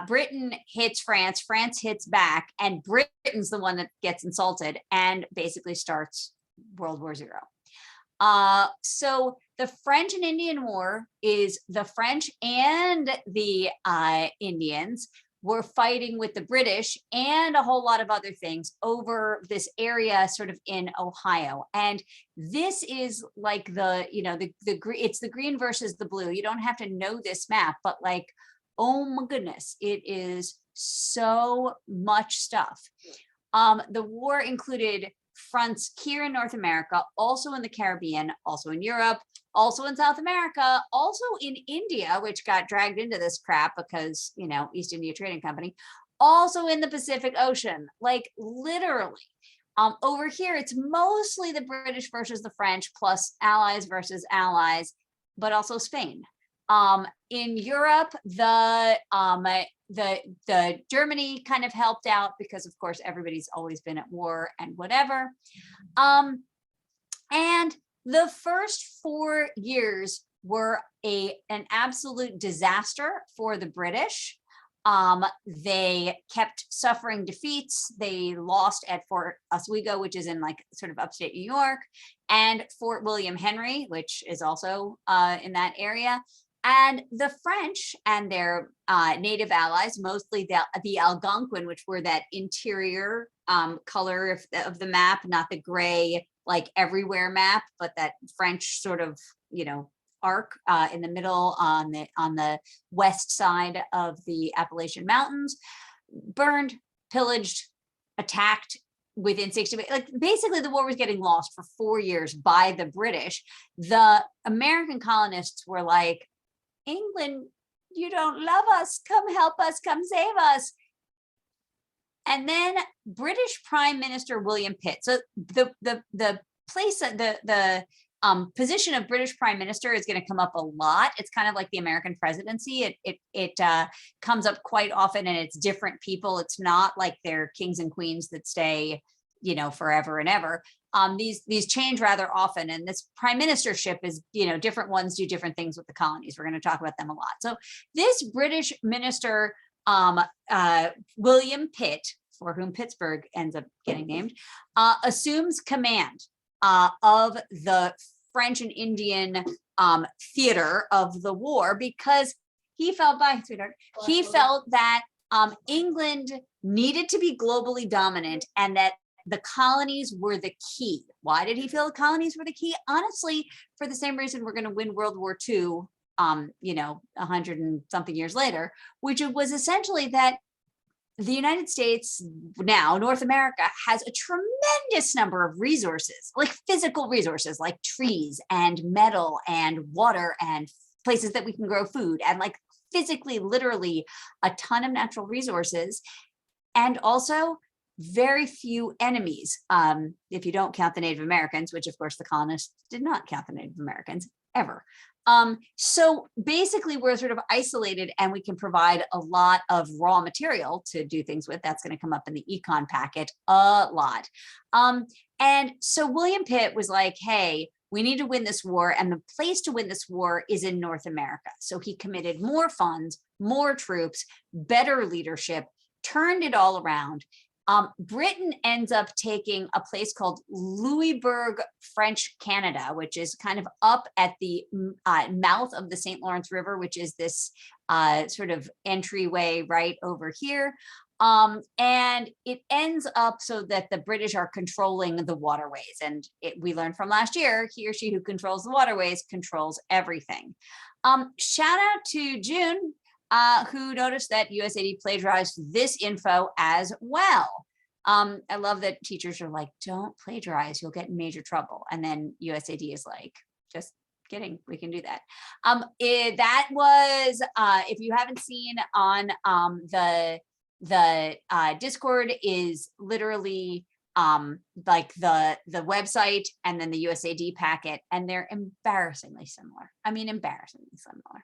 Britain hits France, France hits back, and Britain's the one that gets insulted and basically starts World War II. So the French and Indian War is the French and the Indians were fighting with the British and a whole lot of other things over this area sort of in Ohio. And this is like it's the green versus the blue. You don't have to know this map, but like, oh my goodness, it is so much stuff. The war included fronts here in North America, also in the Caribbean, also in Europe, also in South America, also in India, which got dragged into this crap because, East India Trading Company, also in the Pacific Ocean, like literally. Over here, it's mostly the British versus the French, plus allies versus allies, but also Spain. In Europe, the Germany kind of helped out because, of course, everybody's always been at war and whatever. And the first 4 years were an absolute disaster for the British. They kept suffering defeats. They lost at Fort Oswego, which is in like sort of upstate New York, and Fort William Henry, which is also in that area. And the French and their native allies, mostly the Algonquin, which were that interior color of the map, not the gray, like everywhere map, but that French sort of, arc in the middle on the west side of the Appalachian Mountains, burned, pillaged, attacked within 60 days. Like basically the war was getting lost for 4 years by the British. The American colonists were like, England, you don't love us, come help us, come save us. And then British Prime Minister William Pitt. So the place, the position of British Prime Minister is going to come up a lot. It's kind of like the American presidency. It comes up quite often, and it's different people. It's not like they're kings and queens that stay, forever and ever. These change rather often, and this prime ministership is, different ones do different things with the colonies. We're going to talk about them a lot. So this British minister William Pitt, for whom Pittsburgh ends up getting named, assumes command of the French and Indian theater of the war, because he felt, bye, sweetheart, he felt that England needed to be globally dominant and that the colonies were the key. Why did he feel the colonies were the key? Honestly, for the same reason we're going to win World War II, 100 and something years later, which was essentially that the United States, now North America, has a tremendous number of resources, like physical resources, like trees and metal and water and places that we can grow food, and like physically, literally a ton of natural resources, and also very few enemies, if you don't count the Native Americans, which of course the colonists did not count the Native Americans ever. So basically we're sort of isolated and we can provide a lot of raw material to do things with. That's going to come up in the econ packet a lot. And so William Pitt was like, hey, we need to win this war, and the place to win this war is in North America. So he committed more funds, more troops, better leadership, turned it all around. Britain ends up taking a place called Louisbourg, French Canada, which is kind of up at the mouth of the St. Lawrence River, which is this sort of entryway right over here. And it ends up so that the British are controlling the waterways. And we learned from last year, he or she who controls the waterways controls everything. Shout out to June, who noticed that USAID plagiarized this info as well. I love that teachers are like, don't plagiarize, you'll get in major trouble. And then USAID is like, just kidding, we can do that. That was, if you haven't seen on the Discord, is literally like the website and then the USAID packet, and they're embarrassingly similar. I mean, embarrassingly similar.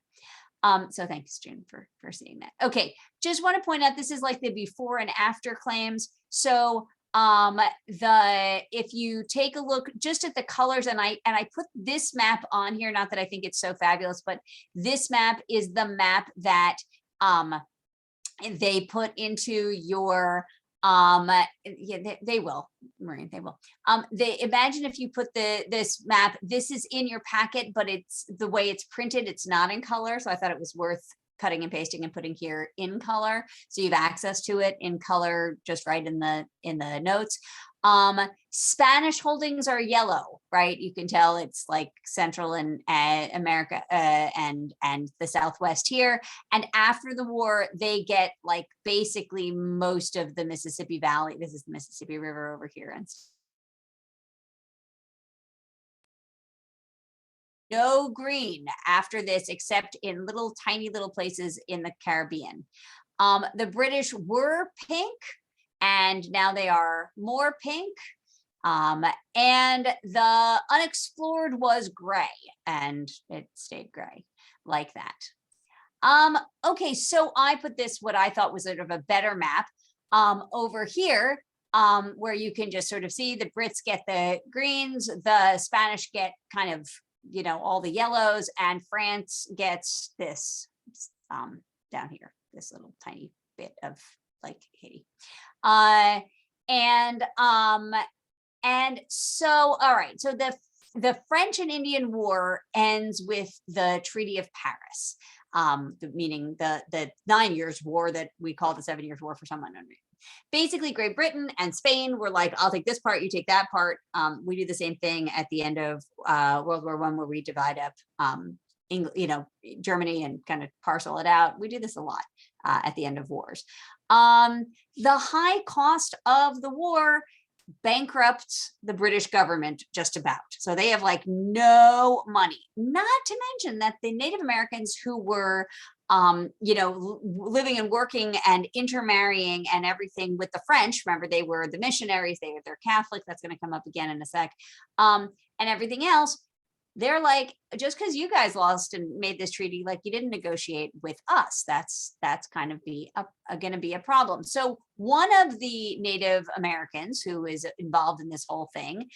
So thanks, June, for seeing that. Okay, just want to point out, this is like the before and after claims. So if you take a look just at the colors, and I put this map on here, not that I think it's so fabulous, but this map is the map that they put into your yeah, they will, Maureen, they will. They imagine if you put this map, this is in your packet, but it's the way it's printed, it's not in color. So I thought it was worth cutting and pasting and putting here in color, so you have access to it in color, just right in the notes. Spanish holdings are yellow, right? You can tell it's like Central and America and the Southwest here. And after the war, they get like basically most of the Mississippi Valley. This is the Mississippi River over here. And no green after this, except in little tiny little places in the Caribbean. The British were pink, and now they are more pink. And the unexplored was gray, and it stayed gray like that. Okay, so I put this, what I thought was sort of a better map, over here, where you can just sort of see the Brits get the greens, the Spanish get kind of, you know, all the yellows, and France gets this down here, this little tiny bit of like Haiti. And so, all right, so the French and Indian War ends with the Treaty of Paris, meaning the 9 years war that we call the 7 years war for some unknown reason. Basically, Great Britain and Spain were like, I'll take this part, you take that part. We do the same thing at the end of World War I, where we divide up Germany and kind of parcel it out. We do this a lot at the end of wars. The high cost of the war bankrupts the British government just about. So they have like no money, not to mention that the Native Americans who were living and working and intermarrying and everything with the French, remember they were the missionaries, they're Catholic, that's going to come up again in a sec, and everything else, they're like, just because you guys lost and made this treaty, like you didn't negotiate with us. That's kind of going to be a problem. So one of the Native Americans who is involved in this whole thing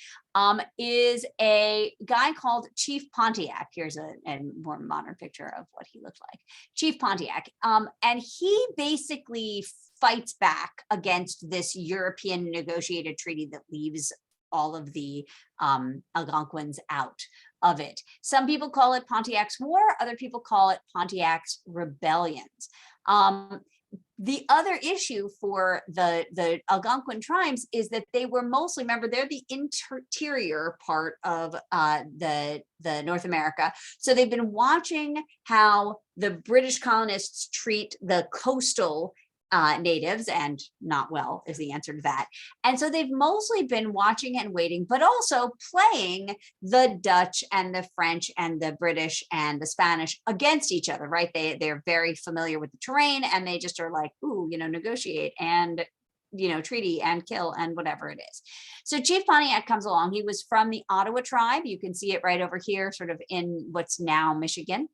is a guy called Chief Pontiac. Here's a more modern picture of what he looked like. Chief Pontiac. And he basically fights back against this European negotiated treaty that leaves all of the Algonquins out of it. Some people call it Pontiac's War, other people call it Pontiac's Rebellions. The other issue for the Algonquin tribes is that they were mostly, remember, they're the interior part of the North America. So they've been watching how the British colonists treat the coastal natives, and not well is the answer to that. And so they've mostly been watching and waiting, but also playing the Dutch and the French and the British and the Spanish against each other, right? They're very familiar with the terrain, and they just are like, ooh, negotiate and, treaty and kill and whatever it is. So Chief Pontiac comes along. He was from the Ottawa tribe. You can see it right over here, sort of in what's now Michigan.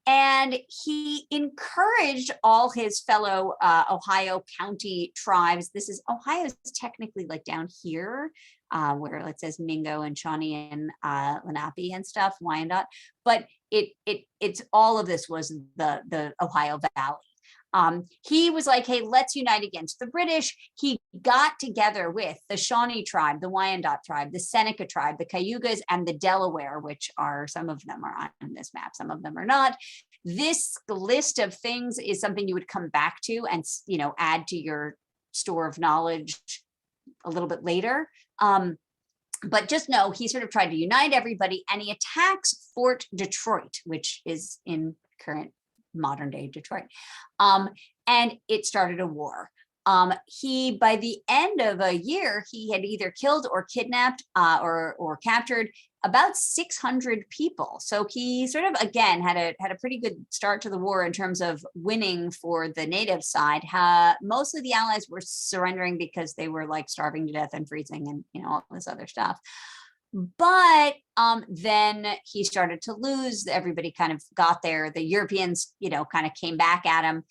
And he encouraged all his fellow Ohio County tribes. Ohio is technically like down here, where it says Mingo and Shawnee and Lenape and stuff, Wyandotte. But it's all of this was the Ohio Valley. He was like, hey, let's unite against the British. He got together with the Shawnee tribe, the Wyandotte tribe, the Seneca tribe, the Cayugas, and the Delaware, which are, some of them are on this map, some of them are not. This list of things is something you would come back to and, add to your store of knowledge a little bit later. But just know he sort of tried to unite everybody, and he attacks Fort Detroit, which is in current modern day Detroit. And it started a war. He, by the end of a year, he had either killed or kidnapped or captured about 600 people. So he sort of, again, had a pretty good start to the war in terms of winning for the native side. Mostly the allies were surrendering because they were like starving to death and freezing and all this other stuff. But then he started to lose. Everybody kind of got there. The Europeans, kind of came back at him.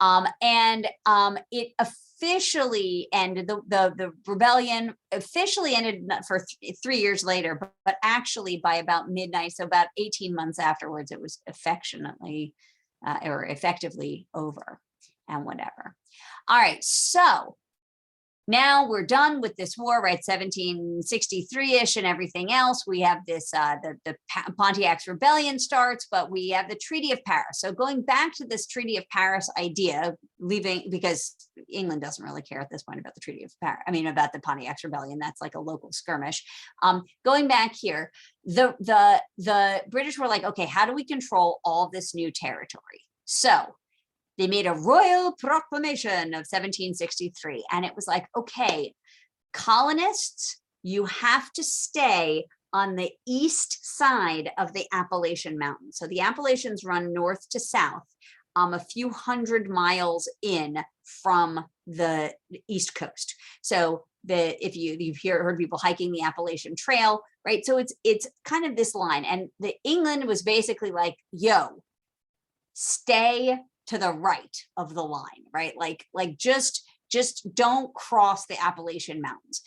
And it officially ended, the rebellion officially ended for 3 years later, but actually by about midnight, so about 18 months afterwards, it was affectionately or effectively over and whatever. All right, so now we're done with this war, right? 1763-ish and everything else. We have this, the Pontiac's Rebellion starts, but we have the Treaty of Paris. So going back to this Treaty of Paris idea, because England doesn't really care at this point about the Treaty of Paris, about the Pontiac's Rebellion. That's like a local skirmish. Going back here, the British were like, okay, how do we control all this new territory? So they made a royal proclamation of 1763. And it was like, okay, colonists, you have to stay on the east side of the Appalachian Mountains. So the Appalachians run north to south, a few hundred miles in from the East Coast. So if you've heard people hiking the Appalachian Trail, right? So it's kind of this line. And the England was basically like, yo, stay to the right of the line, right? Like just don't cross the Appalachian Mountains,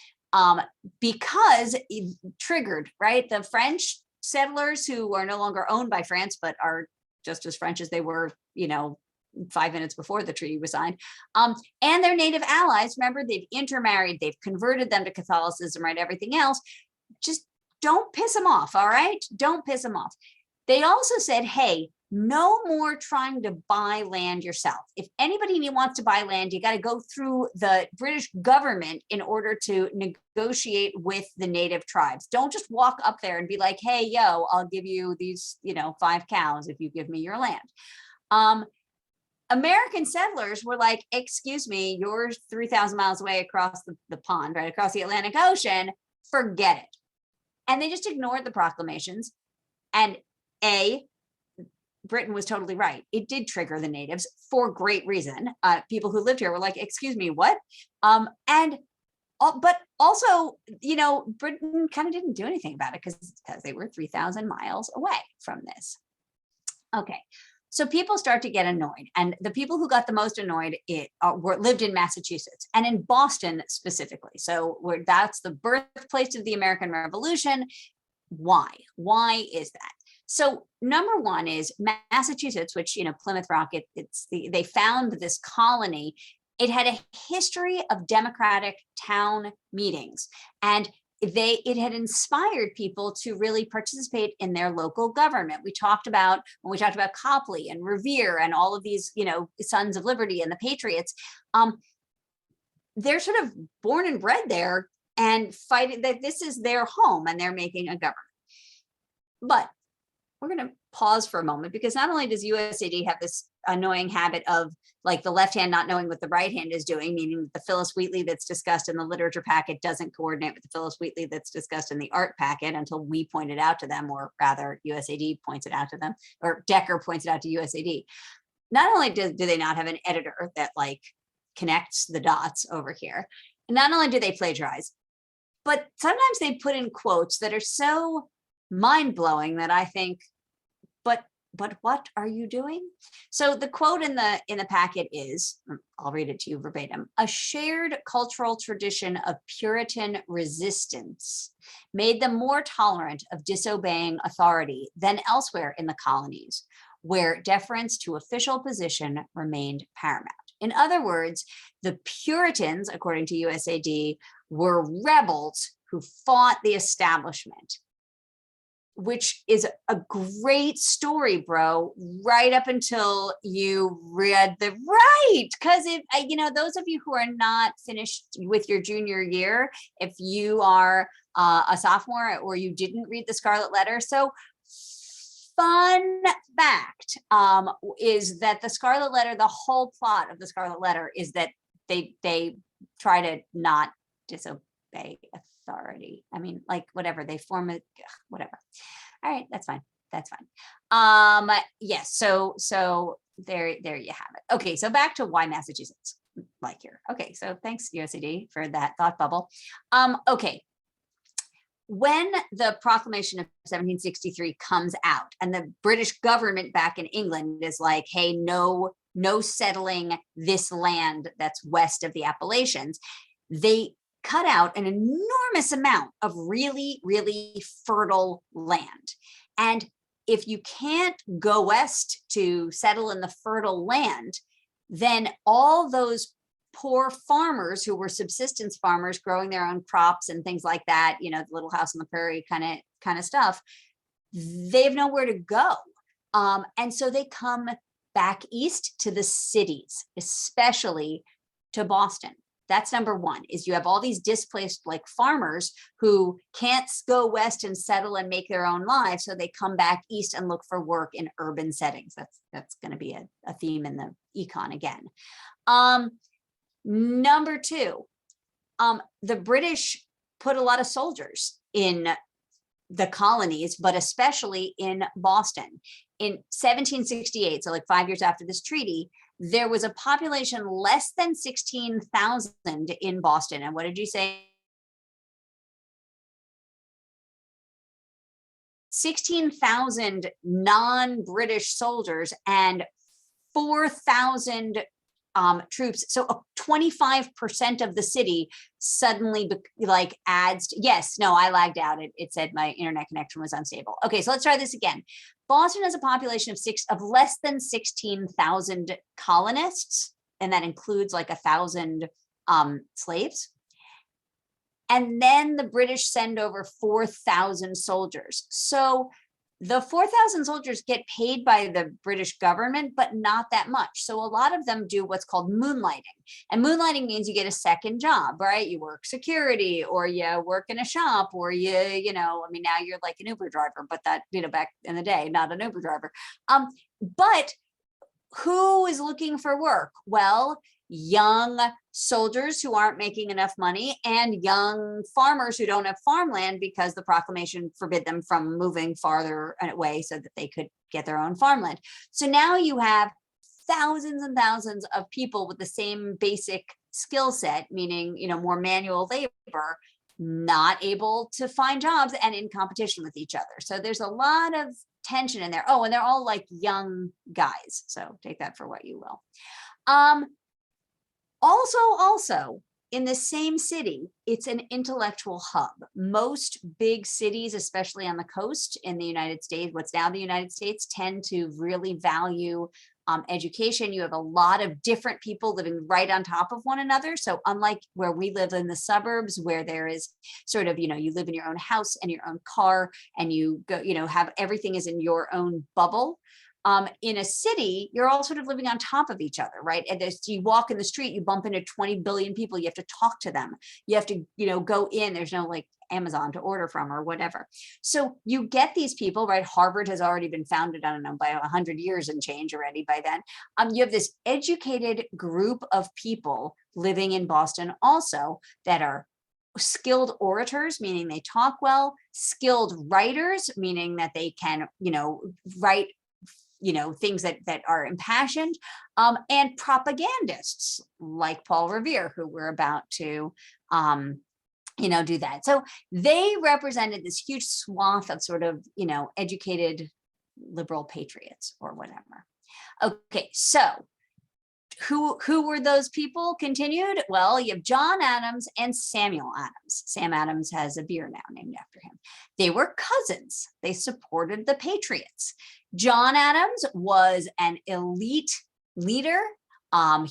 because it triggered, right? The French settlers, who are no longer owned by France, but are just as French as they were, 5 minutes before the treaty was signed, and their native allies. Remember, they've intermarried, they've converted them to Catholicism, right? Everything else, just don't piss them off, all right? Don't piss them off. They also said, hey, no more trying to buy land yourself. If anybody wants to buy land, you got to go through the British government in order to negotiate with the native tribes. Don't just walk up there and be like, hey, yo, I'll give you these, 5 cows if you give me your land. American settlers were like, excuse me, you're 3,000 miles away across the pond, right across the Atlantic Ocean, forget it. And they just ignored the proclamations. And Britain was totally right. It did trigger the natives for great reason. People who lived here were like, excuse me, what? And but also, you know, Britain kind of didn't do anything about it because they were 3,000 miles away from this. Okay, so people start to get annoyed, and the people who got the most annoyed lived in Massachusetts and in Boston specifically. So that's the birthplace of the American Revolution. Why? Why is that? So number one is Massachusetts, which, you know, Plymouth Rock, they found this colony. It had a history of democratic town meetings, and it had inspired people to really participate in their local government. When we talked about Copley and Revere and all of these, you know, Sons of Liberty and the Patriots, they're sort of born and bred there and fighting that this is their home and they're making a government. But we're going to pause for a moment, because not only does USAD have this annoying habit of like the left hand not knowing what the right hand is doing, meaning the Phillis Wheatley that's discussed in the literature packet doesn't coordinate with the Phillis Wheatley that's discussed in the art packet until we point it out to them, or rather USAD points it out to them, or Decker points it out to USAD. Not only do they not have an editor that like connects the dots over here, not only do they plagiarize, but sometimes they put in quotes that are so mind-blowing that I think, but what are you doing? So the quote in the packet is, I'll read it to you verbatim: "A shared cultural tradition of Puritan resistance made them more tolerant of disobeying authority than elsewhere in the colonies, where deference to official position remained paramount." In other words, the Puritans, according to USAD, were rebels who fought the establishment, which is a great story, bro, right up until you read the right. Because if, you know, those of you who are not finished with your junior year, if you are a sophomore or you didn't read the Scarlet Letter. So fun fact is that the Scarlet Letter, the whole plot of the Scarlet Letter is that they try to not disobey authority. I mean, like, whatever, they form a whatever. All right, that's fine. That's fine. Yes, so there you have it. Okay, so back to why Massachusetts like here. Okay, so thanks USAD for that thought bubble. Okay, when the Proclamation of 1763 comes out and the British government back in England is like, hey, no settling this land that's west of the Appalachians, they cut out an enormous amount of really, really fertile land. And if you can't go west to settle in the fertile land, then all those poor farmers who were subsistence farmers growing their own crops and things like that, you know, the Little House on the Prairie kind of stuff, they have nowhere to go. And so they come back east to the cities, especially to Boston. That's number one, is you have all these displaced like farmers who can't go west and settle and make their own lives. So they come back east and look for work in urban settings. That's going to be a theme in the econ again. Number two, the British put a lot of soldiers in the colonies, but especially in Boston. In 1768, so like 5 years after this treaty, there was a population less than 16,000 in Boston. And what did you say? 16,000 non-British soldiers and 4,000 troops. So 25% of the city suddenly like adds to, yes, no, I lagged out. It said my internet connection was unstable. Okay, so let's try this again. Boston has a population of less than 16,000 colonists, and that includes like 1,000 slaves. And then the British send over 4,000 soldiers. So the 4,000 soldiers get paid by the British government, but not that much. So a lot of them do what's called moonlighting. And moonlighting means you get a second job, right? You work security, or you work in a shop, or you know, I mean, now you're like an Uber driver, but that, you know, back in the day, not an Uber driver. But who is looking for work? Well, young soldiers who aren't making enough money and young farmers who don't have farmland because the proclamation forbid them from moving farther away so that they could get their own farmland. So now you have thousands and thousands of people with the same basic skill set, meaning, more manual labor, not able to find jobs and in competition with each other. So there's a lot of tension in there. Oh, and they're all like young guys. So take that for what you will. Also, in the same city, it's an intellectual hub. Most big cities, especially on the coast in the United States, what's now the United States, tend to really value education. You have a lot of different people living right on top of one another. So unlike where we live in the suburbs, where there is sort of, you live in your own house and your own car, and you go, have everything is in your own bubble. In a city, you're all sort of living on top of each other, right? And as you walk in the street, you bump into 20 billion people. You have to talk to them. You have to, go in. There's no like Amazon to order from or whatever. So you get these people, right? Harvard has already been founded, I don't know, by 100 years and change already by then. You have this educated group of people living in Boston also that are skilled orators, meaning they talk well, skilled writers, meaning that they can, write things that are impassioned, and propagandists like Paul Revere, who we're about to, do that. So they represented this huge swath of sort of, educated liberal patriots or whatever. Okay, so who were those people? Continued. Well, you have John Adams and Samuel Adams. Sam Adams has a beer now named after him. They were cousins. They supported the Patriots. John Adams was an elite leader.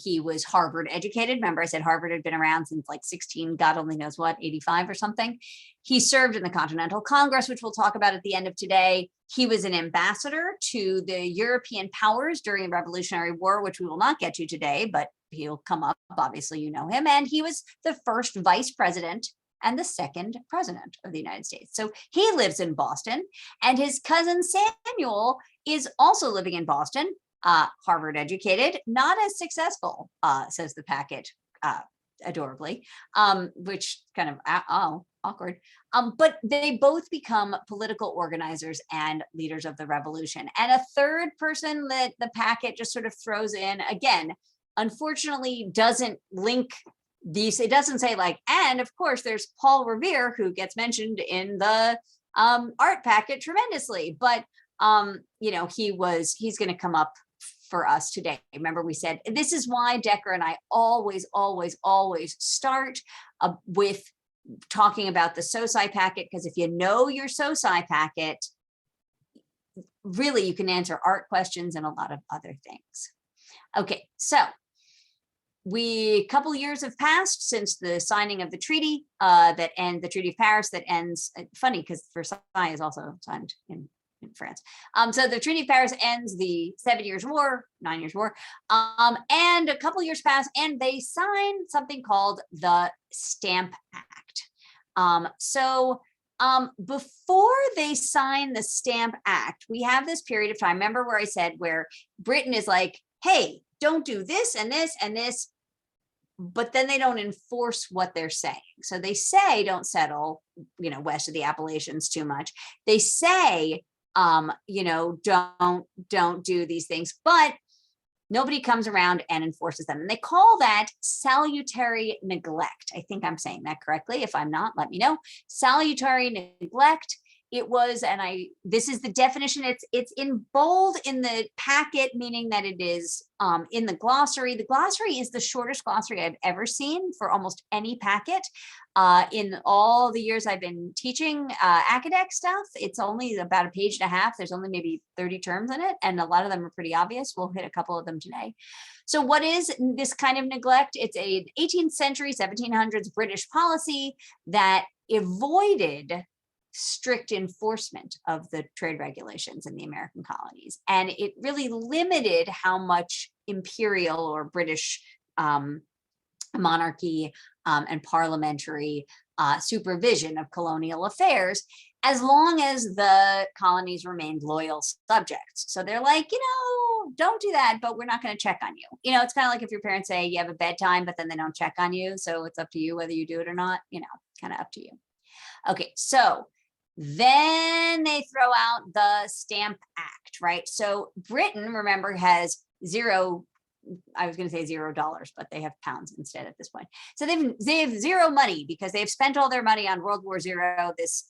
He was Harvard educated. Remember, I said Harvard had been around since like 16, God only knows what, 85 or something. He served in the Continental Congress, which we'll talk about at the end of today. He was an ambassador to the European powers during the Revolutionary War, which we will not get to today, but he'll come up. Obviously, you know him. And he was the first vice president and the second president of the United States. So he lives in Boston, and his cousin Samuel is also living in Boston. Harvard educated, not as successful, says the packet adorably, which kind of, awkward. But they both become political organizers and leaders of the revolution. And a third person that the packet just sort of throws in, again, unfortunately doesn't link these. It doesn't say like, and of course there's Paul Revere, who gets mentioned in the art packet tremendously, but he's going to come up for us today. Remember, we said this is why Decker and I always start with talking about the SOSI packet, because if you know your SOSI packet, really you can answer art questions and a lot of other things. Okay, so a couple years have passed since the signing of the treaty the Treaty of Paris that ends. Funny because Versailles is also signed in France. So the Treaty of Paris ends the 9 Years' War, and a couple years pass, and they sign something called the Stamp Act. Before they sign the Stamp Act, we have this period of time. Remember where I said where Britain is like, hey, don't do this and this and this, but then they don't enforce what they're saying. So they say don't settle, west of the Appalachians too much. They say, don't do these things, but nobody comes around and enforces them. And they call that salutary neglect. I think I'm saying that correctly. If I'm not, let me know. Salutary neglect. It was, and this is the definition. It's in bold in the packet, meaning that it is in the glossary. The glossary is the shortest glossary I've ever seen for almost any packet. In all the years I've been teaching academic stuff, it's only about a page and a half. There's only maybe 30 terms in it, and a lot of them are pretty obvious. We'll hit a couple of them today. So what is this kind of neglect? It's a 18th century, 1700s British policy that avoided strict enforcement of the trade regulations in the American colonies. And it really limited how much imperial or British monarchy and parliamentary supervision of colonial affairs, as long as the colonies remained loyal subjects. So they're like, don't do that, but we're not going to check on you. It's kind of like if your parents say you have a bedtime, but then they don't check on you. So it's up to you whether you do it or not, kind of up to you. Okay, so then they throw out the Stamp Act, right? So Britain, remember, has zero I was going to say $0, but they have pounds instead at this point. So they have zero money because they've spent all their money on World War Zero, this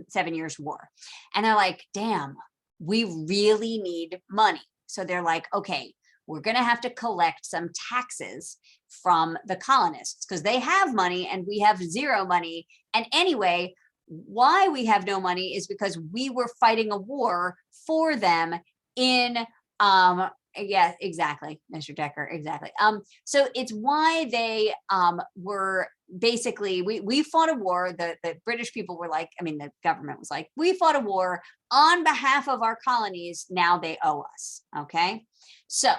7 years war. And they're like, damn, we really need money. So they're like, okay, we're going to have to collect some taxes from the colonists because they have money and we have zero money. And anyway, why we have no money is because we were fighting a war for them in, yeah, exactly, Mr. Decker, exactly. So it's why they were basically, we fought a war. The British people were like, I mean, the government was like, we fought a war on behalf of our colonies. Now they owe us. Okay. So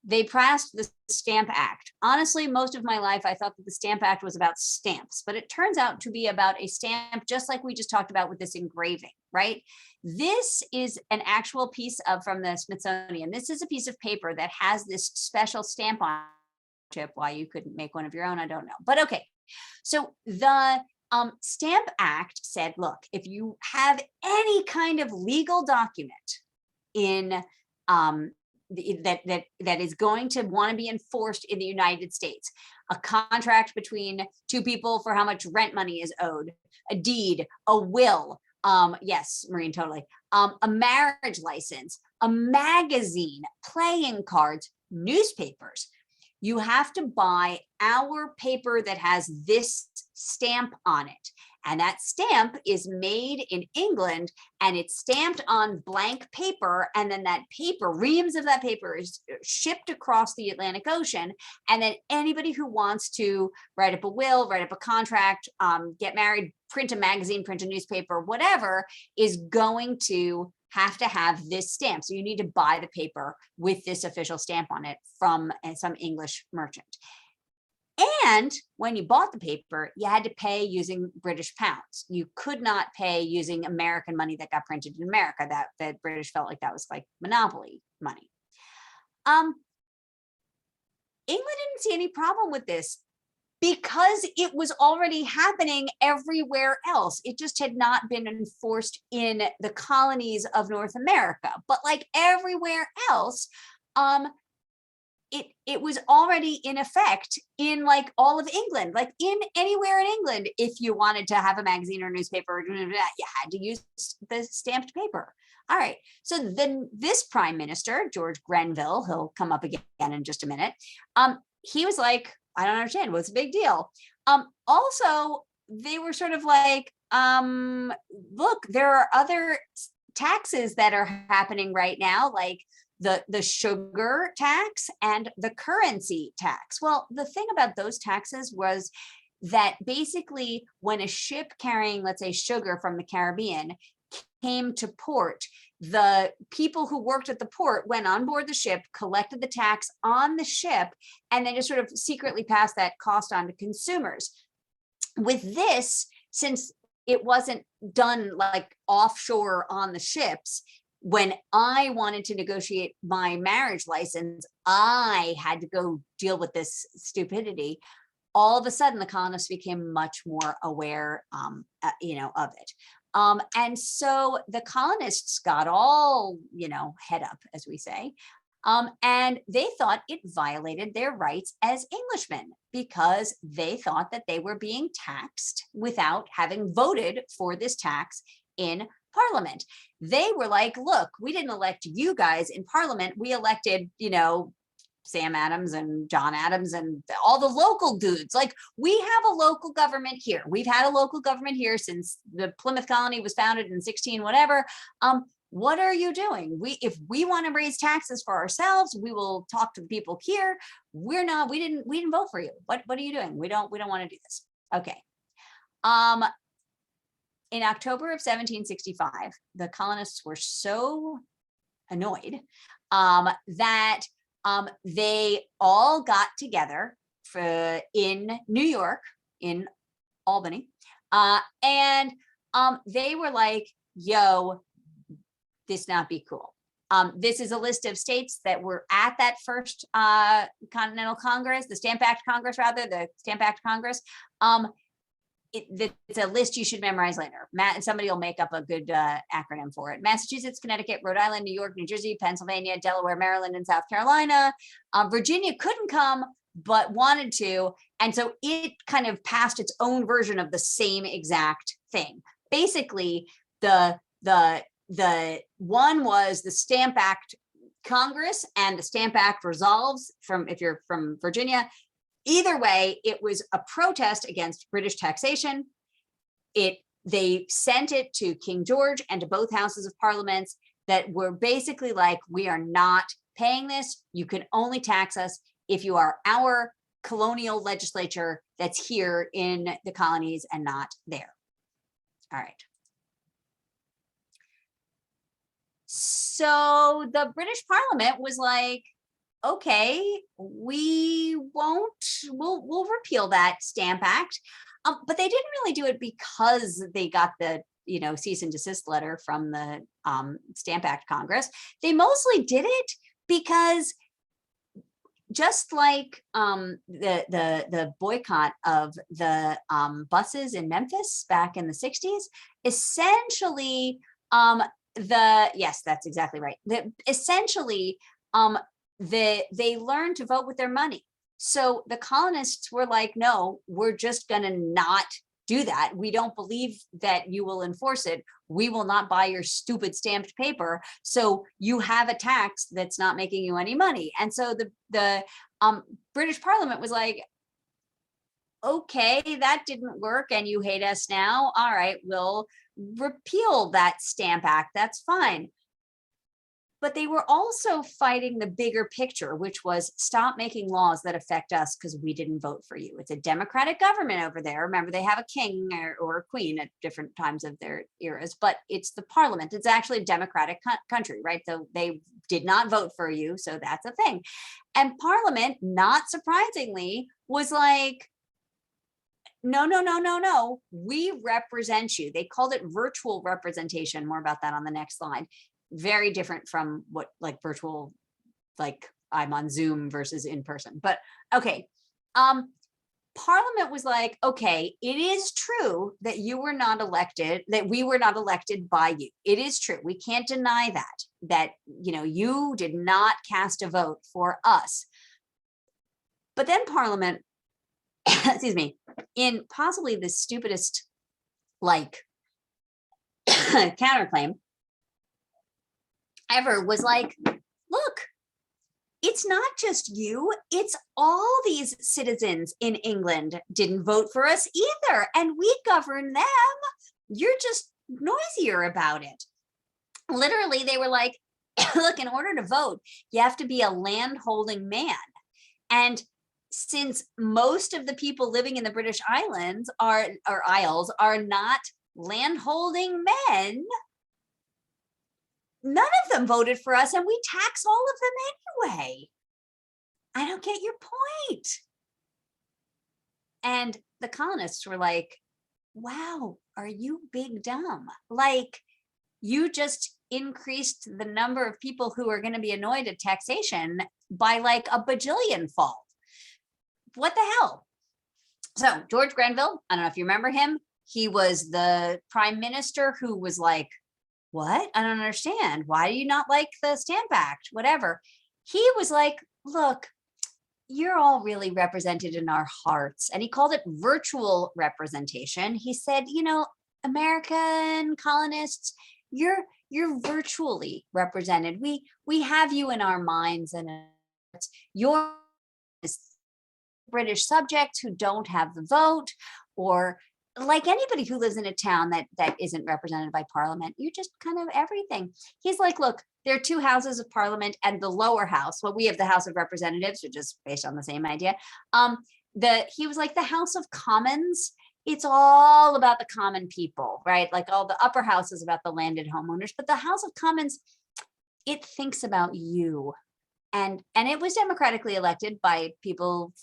they passed the Stamp Act. Honestly, most of my life, I thought that the Stamp Act was about stamps, but it turns out to be about a stamp, just like we just talked about with this engraving, right? This is an actual piece from the Smithsonian. This is a piece of paper that has this special stamp on it. Why you couldn't make one of your own, I don't know. But okay, so the Stamp Act said, look, if you have any kind of legal document in that is going to want to be enforced in the United States, a contract between two people for how much rent money is owed, a deed, a will, yes, Maureen, totally, a marriage license, a magazine, playing cards, newspapers, you have to buy our paper that has this stamp on it. And that stamp is made in England and it's stamped on blank paper. And then that paper, reams of that paper is shipped across the Atlantic Ocean. And then anybody who wants to write up a will, write up a contract, get married, print a magazine, print a newspaper, whatever, is going to have this stamp. So you need to buy the paper with this official stamp on it from some English merchant. And when you bought the paper, you had to pay using British pounds. You could not pay using American money that got printed in America. That British felt like that was like monopoly money. England didn't see any problem with this because it was already happening everywhere else. It just had not been enforced in the colonies of North America. But like everywhere else, it was already in effect in like all of England, like in anywhere in England. If you wanted to have a magazine or newspaper, you had to use the stamped paper. All right. So then this prime minister, George Grenville, he'll come up again in just a minute. He was like, I don't understand. What's the big deal? Also, they were sort of like, look, there are other taxes that are happening right now, like the sugar tax and the currency tax. Well, the thing about those taxes was that basically when a ship carrying, let's say, sugar from the Caribbean came to port, the people who worked at the port went on board the ship, collected the tax on the ship, and then just sort of secretly passed that cost on to consumers. With this, since it wasn't done like offshore on the ships, when I wanted to negotiate my marriage license, I had to go deal with this stupidity. All of a sudden, the colonists became much more aware, of it. And so the colonists got all, head up, as we say, and they thought it violated their rights as Englishmen because they thought that they were being taxed without having voted for this tax in Parliament. They were like, look, we didn't elect you guys in Parliament. We elected, Sam Adams and John Adams and all the local dudes. Like, we have a local government here. We've had a local government here since the Plymouth colony was founded in 16 whatever. What are you doing? If we want to raise taxes for ourselves, we will talk to the people here. We didn't vote for you. What are you doing? We don't want to do this. Okay. In October of 1765, the colonists were so annoyed that they all got together in New York, in Albany, and they were like, yo, this not be cool. This is a list of states that were at that first Continental Congress, the Stamp Act Congress, rather, the Stamp Act Congress. it's a list you should memorize later. Somebody will make up a good acronym for it. Massachusetts, Connecticut, Rhode Island, New York, New Jersey, Pennsylvania, Delaware, Maryland, and South Carolina. Virginia couldn't come, but wanted to. And so it kind of passed its own version of the same exact thing. Basically, the one was the Stamp Act Congress, and the Stamp Act resolves from, if you're from Virginia. Either way, it was a protest against British taxation. They sent it to King George and to both houses of parliaments that were basically like, we are not paying this. You can only tax us if you are our colonial legislature that's here in the colonies and not there. All right. So the British Parliament was like, okay, we'll repeal that Stamp Act. But they didn't really do it because they got the, cease and desist letter from the Stamp Act Congress. They mostly did it because, just like the boycott of the buses in Memphis back in the 60s, essentially, yes, that's exactly right. Essentially, they learned to vote with their money. So the colonists were like, no, we're just going to not do that. We don't believe that you will enforce it. We will not buy your stupid stamped paper. So you have a tax that's not making you any money. And so the British Parliament was like, okay, that didn't work and you hate us now. All right, we'll repeal that Stamp Act. That's fine. But they were also fighting the bigger picture, which was stop making laws that affect us because we didn't vote for you. It's a democratic government over there. Remember, they have a king or a queen at different times of their eras, but it's the parliament. It's actually a democratic country, right? So they did not vote for you. So that's a thing. And Parliament, not surprisingly, was like, no, no, no, no, no. We represent you. They called it virtual representation. More about that on the next slide. Very different from what like virtual, like I'm on Zoom versus in person, but okay. Parliament was like, okay, it is true that you were not elected, that we were not elected by you. It is true. We can't deny that, you did not cast a vote for us. But then Parliament, excuse me, in possibly the stupidest like counterclaim ever, was like, look, it's not just you, it's all these citizens in England didn't vote for us either, and we govern them. You're just noisier about it. Literally, they were like, look, in order to vote, you have to be a land-holding man. And since most of the people living in the British Islands Isles are not land-holding men, none of them voted for us, and we tax all of them anyway. I don't get your point. And the colonists were like, wow, are you big dumb? Like, you just increased the number of people who are going to be annoyed at taxation by like a bajillion fold. What the hell? So George Grenville, I don't know if you remember him. He was the prime minister who was like, what? I don't understand. Why do you not like the Stamp Act? Whatever. He was like, look, you're all really represented in our hearts. And he called it virtual representation. He said, American colonists, you're virtually represented. We have you in our minds, and you're British subjects who don't have the vote, or like anybody who lives in a town that isn't represented by Parliament. You're just kind of everything. He's like, look, there are two houses of Parliament, and the lower house, well, we have the House of Representatives, which is based on the same idea. He was like, the House of Commons, it's all about the common people, right? Like all the upper house is about the landed homeowners, but the House of Commons, it thinks about you. And it was democratically elected by a few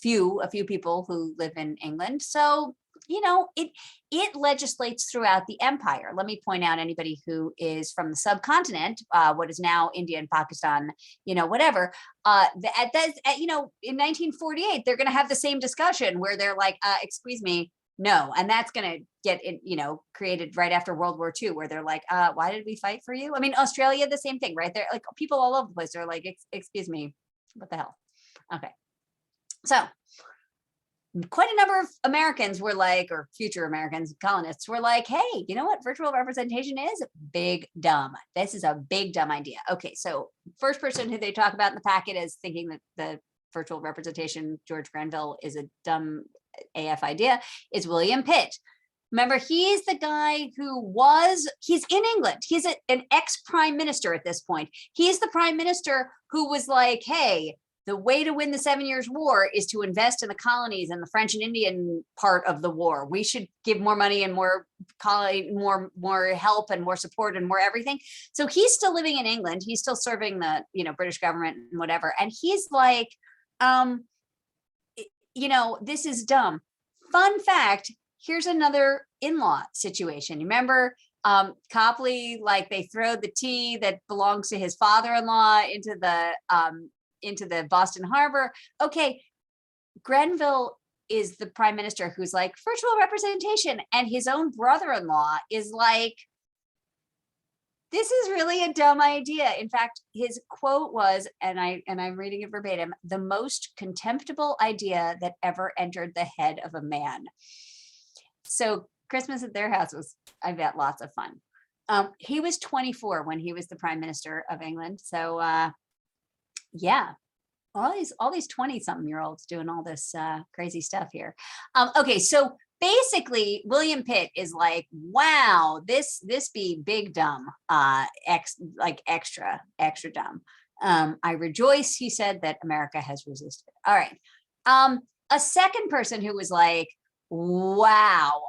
people who live in England. So, it legislates throughout the empire. Let me point out, anybody who is from the subcontinent, what is now India and Pakistan, whatever, in 1948, they're going to have the same discussion where they're like, excuse me, No, and that's going to get it, created right after World War II, where they're like, why did we fight for you? I mean, Australia, the same thing, right? They're like people all over the place. They're like, excuse me, what the hell? Okay. So quite a number of Americans were like, or future Americans, colonists were like, hey, you know what virtual representation is? Big dumb. This is a big dumb idea. Okay, so first person who they talk about in the packet is thinking that the virtual representation, George Granville, is a dumb AF idea, is William Pitt. Remember, he's the guy he's in England. He's an ex-prime minister at this point. He's the prime minister who was like, hey, the way to win the 7 Years' War is to invest in the colonies and the French and Indian part of the war. We should give more money and more help and more support and more everything. So he's still living in England. He's still serving the British government and whatever. And he's like, this is dumb. Fun fact, here's another in-law situation. You remember Copley, like they throw the tea that belongs to his father-in-law into the Boston Harbor. Okay, Grenville is the prime minister who's like virtual representation, and his own brother-in-law is like, this is really a dumb idea. In fact, his quote was, and I'm reading it verbatim, the most contemptible idea that ever entered the head of a man. So Christmas at their house was, I bet, lots of fun. He was 24 when he was the prime minister of England. So yeah, all these 20-something-year-olds doing all this crazy stuff here. Okay, so basically William Pitt is like, wow, this be big dumb, extra dumb. I rejoice, he said, that America has resisted. All right. A second person who was like, wow,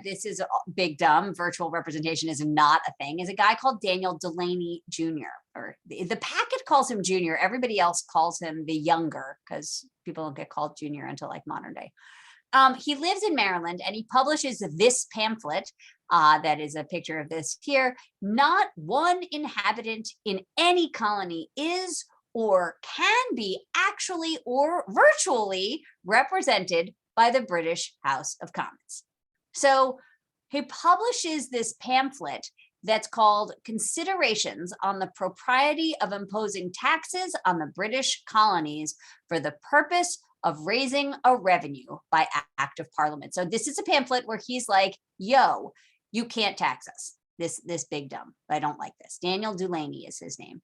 this is big dumb, virtual representation is not a thing, is a guy called Daniel Delaney Jr. Or the packet calls him Junior. Everybody else calls him the younger, because people don't get called Junior until like modern day. He lives in Maryland, and he publishes this pamphlet that is a picture of this here. Not one inhabitant in any colony is or can be actually or virtually represented by the British House of Commons. So he publishes this pamphlet that's called Considerations on the Propriety of Imposing Taxes on the British Colonies for the Purpose of Raising a Revenue by Act of Parliament. So this is a pamphlet where he's like, yo, you can't tax us. This big dumb. I don't like this. Daniel Delaney is his name.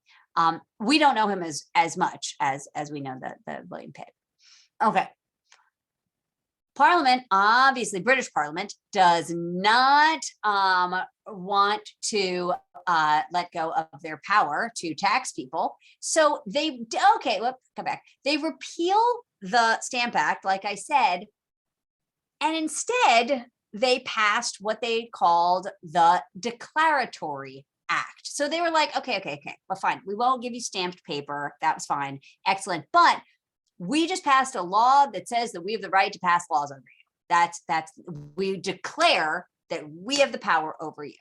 We don't know him as much as we know the William Pitt. Okay. Parliament, obviously British Parliament, does not want to let go of their power to tax people. So they, come back. They repeal the Stamp Act, like I said, and instead they passed what they called the Declaratory Act. So they were like, okay, well, fine. We won't give you stamped paper. That was fine. Excellent. But we just passed a law that says that we have the right to pass laws over you. We declare that we have the power over you.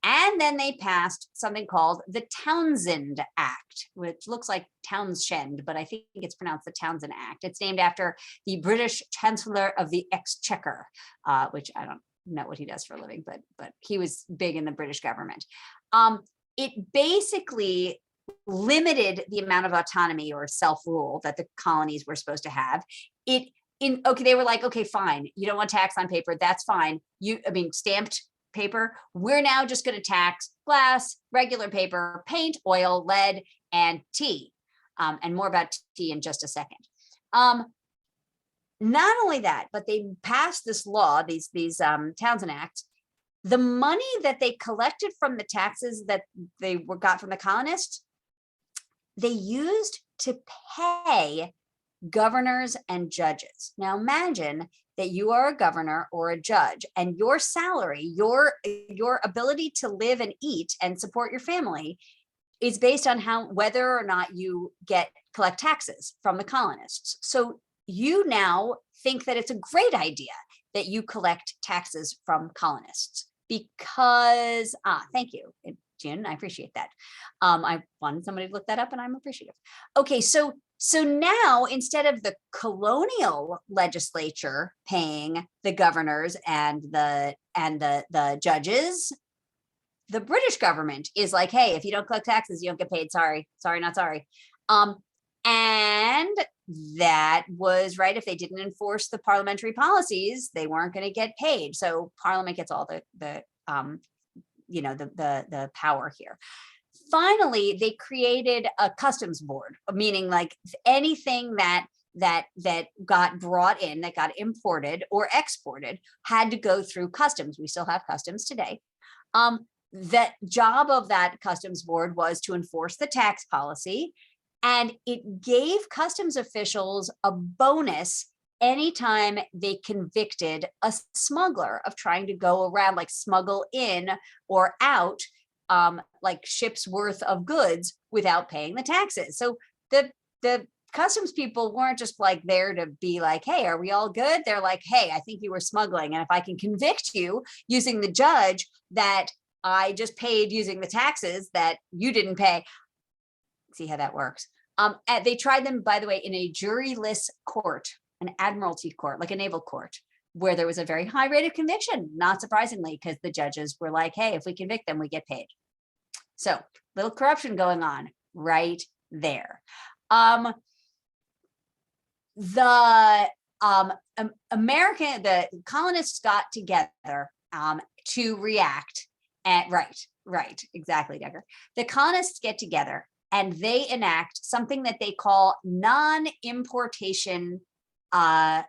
And then they passed something called the Townshend Act, which looks like Townshend, but I think it's pronounced the Townshend Act. It's named after the British Chancellor of the Exchequer, which I don't know what he does for a living, but he was big in the British government. It basically limited the amount of autonomy or self-rule that the colonies were supposed to have. They were like, okay, fine. You don't want tax on paper. That's fine. Stamped paper. We're now just going to tax glass, regular paper, paint, oil, lead, and tea. And more about tea in just a second. Not only that, but they passed this law, these Townshend Acts. The money that they collected from the taxes that they got from the colonists, they used to pay governors and judges. Now imagine that you are a governor or a judge, and your salary, your ability to live and eat and support your family is based on whether or not you collect taxes from the colonists. So you now think that it's a great idea that you collect taxes from colonists because, thank you, June, I appreciate that. I wanted somebody to look that up and I'm appreciative. Okay, so So now, instead of the colonial legislature paying the governors and the judges, the British government is like, hey, if you don't collect taxes, you don't get paid. Sorry, not sorry. And that was right. If they didn't enforce the parliamentary policies, they weren't going to get paid. So Parliament gets all the power here. Finally, they created a customs board, meaning like anything that got brought in, that got imported or exported, had to go through customs. We still have customs today. The job of that customs board was to enforce the tax policy, and it gave customs officials a bonus anytime they convicted a smuggler of trying to go around, like smuggle in or out like ships worth of goods without paying the taxes. So the customs people weren't just like there to be like, hey, are we all good? They're like, hey, I think you were smuggling, and if I can convict you using the judge that I just paid using the taxes that you didn't pay. See how that works. They tried them, by the way, in a juryless court, an admiralty court, like a naval court, where there was a very high rate of conviction, not surprisingly, because the judges were like, hey, if we convict them, we get paid. So little corruption going on right there. The colonists got together to react. Right, exactly, Decker. The colonists get together and they enact something that they call non-importation, I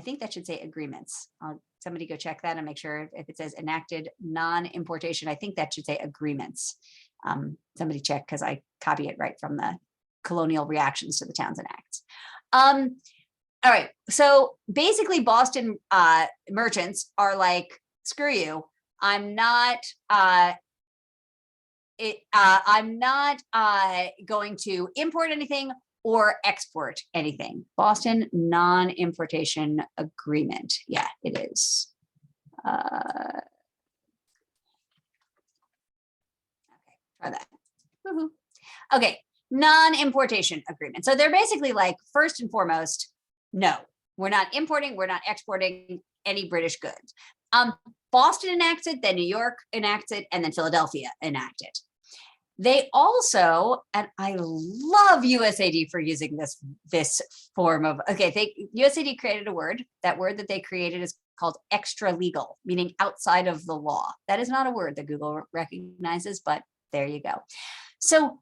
think that should say agreements. Somebody go check that and make sure if it says enacted non-importation, I think that should say agreements. Somebody check, because I copy it right from the colonial reactions to the Townshend Acts. All right, so basically Boston merchants are like, screw you. I'm not going to import anything or export anything. Boston non-importation agreement. Yeah, it is. Okay, try that. Woohoo. Okay, non-importation agreement. So they're basically like, first and foremost, no, we're not importing, we're not exporting any British goods. Boston enacts it, then New York enacts it, and then Philadelphia enacts it. They also, and I love USAD for using this form of, USAD created a word. That word that they created is called extra legal, meaning outside of the law. That is not a word that Google recognizes, but there you go. So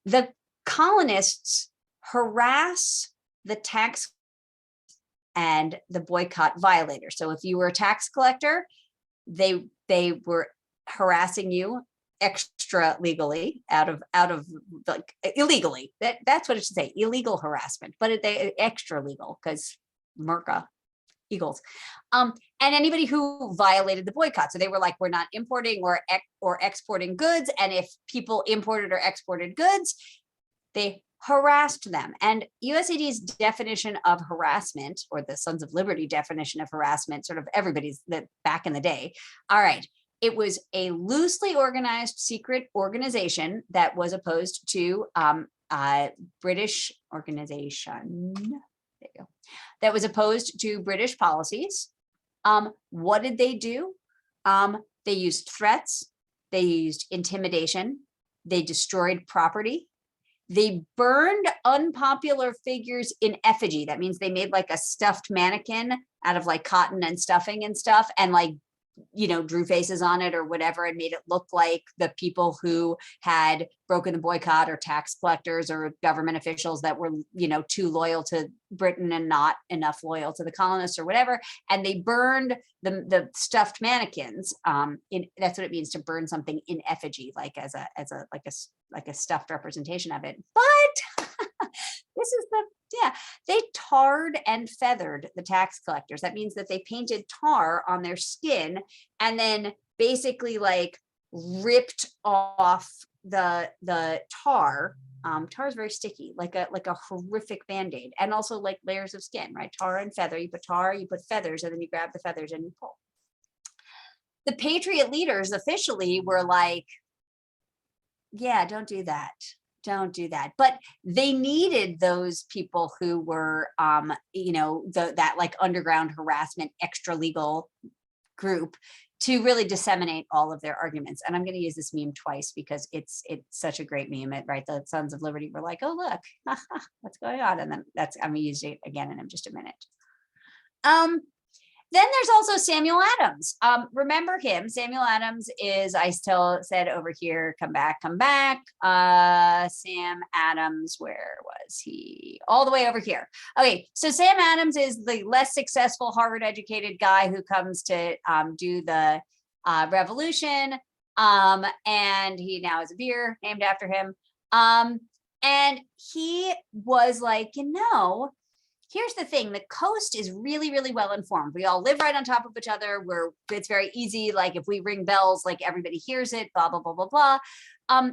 the colonists harass the tax and the boycott violators. So if you were a tax collector, they were harassing you extra legally, out of like illegally. That's what it should say, illegal harassment, but they extra legal, because Merca Eagles. And anybody who violated the boycott. So they were like, we're not importing or exporting goods. And if people imported or exported goods, they harassed them. And USAD's definition of harassment, or the Sons of Liberty definition of harassment, sort of everybody's that back in the day. All right. It was a loosely organized secret organization that was opposed to British organization. There you go. That was opposed to British policies. What did they do? They used threats. They used intimidation. They destroyed property. They burned unpopular figures in effigy. That means they made like a stuffed mannequin out of like cotton and stuffing and stuff, and like, you know, drew faces on it or whatever, and made it look like the people who had broken the boycott, or tax collectors or government officials that were, you know, too loyal to Britain and not enough loyal to the colonists or whatever. And they burned the stuffed mannequins. That's what it means to burn something in effigy, like as a stuffed representation of it. But this is they tarred and feathered the tax collectors. That means that they painted tar on their skin and then basically like ripped off the tar. Tar is very sticky, like a horrific band-aid, and also like layers of skin, right? Tar and feather. You put tar, you put feathers, and then you grab the feathers and you pull. The Patriot leaders officially were like, yeah, don't do that. Don't do that. But they needed those people who were, that like underground harassment, extra legal group to really disseminate all of their arguments. And I'm going to use this meme twice because it's such a great meme, right? The Sons of Liberty were like, oh, look, what's going on? And then I'm going to use it again in just a minute. Then there's also Samuel Adams. Remember him? Samuel Adams is, I still said over here, come back. Sam Adams, where was he? All the way over here. Okay, so Sam Adams is the less successful Harvard-educated guy who comes to do the revolution, and he now has a beer named after him. And he was like, here's the thing, the coast is really, really well informed. We all live right on top of each other. It's very easy. Like if we ring bells, like everybody hears it, blah, blah, blah, blah, blah.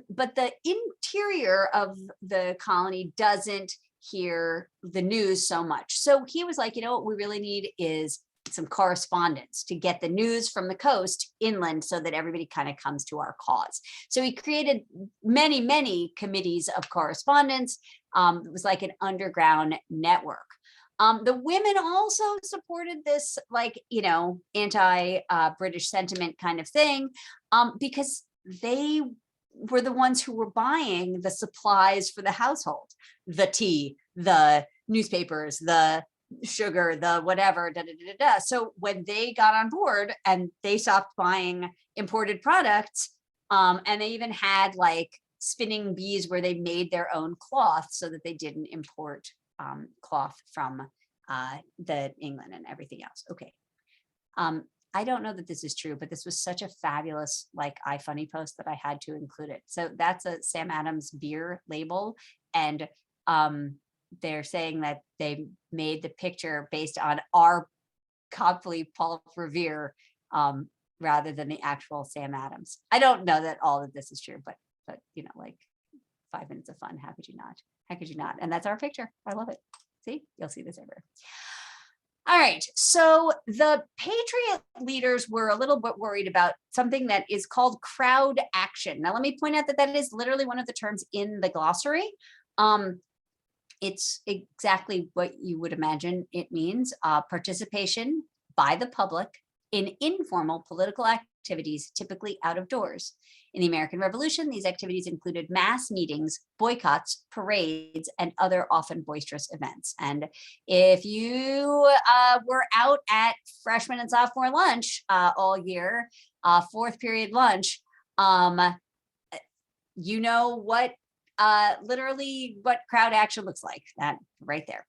But the interior of the colony doesn't hear the news so much. So he was like, what we really need is some correspondence to get the news from the coast inland so that everybody kind of comes to our cause. So he created many, many committees of correspondence. It was like an underground network. The women also supported this, like, anti-British sentiment kind of thing, because they were the ones who were buying the supplies for the household, the tea, the newspapers, the sugar, the whatever, So when they got on board and they stopped buying imported products, and they even had like spinning bees where they made their own cloth so that they didn't import cloth from the England and everything else. Okay. I don't know that this is true, but this was such a fabulous like iFunny post that I had to include it. So that's a Sam Adams beer label. And they're saying that they made the picture based on our Copley Paul Revere rather than the actual Sam Adams. I don't know that all of this is true, but like 5 minutes of fun. How could you not? How could you not? And that's our picture. I love it. See, you'll see this everywhere. All right. So the Patriot leaders were a little bit worried about something that is called crowd action. Now, let me point out that that is literally one of the terms in the glossary. It's exactly what you would imagine it means. Participation by the public in informal political activities, typically out of doors. In the American Revolution, these activities included mass meetings, boycotts, parades, and other often boisterous events. And if you were out at freshman and sophomore lunch all year, fourth period lunch, you know what literally what crowd action looks like, that right there.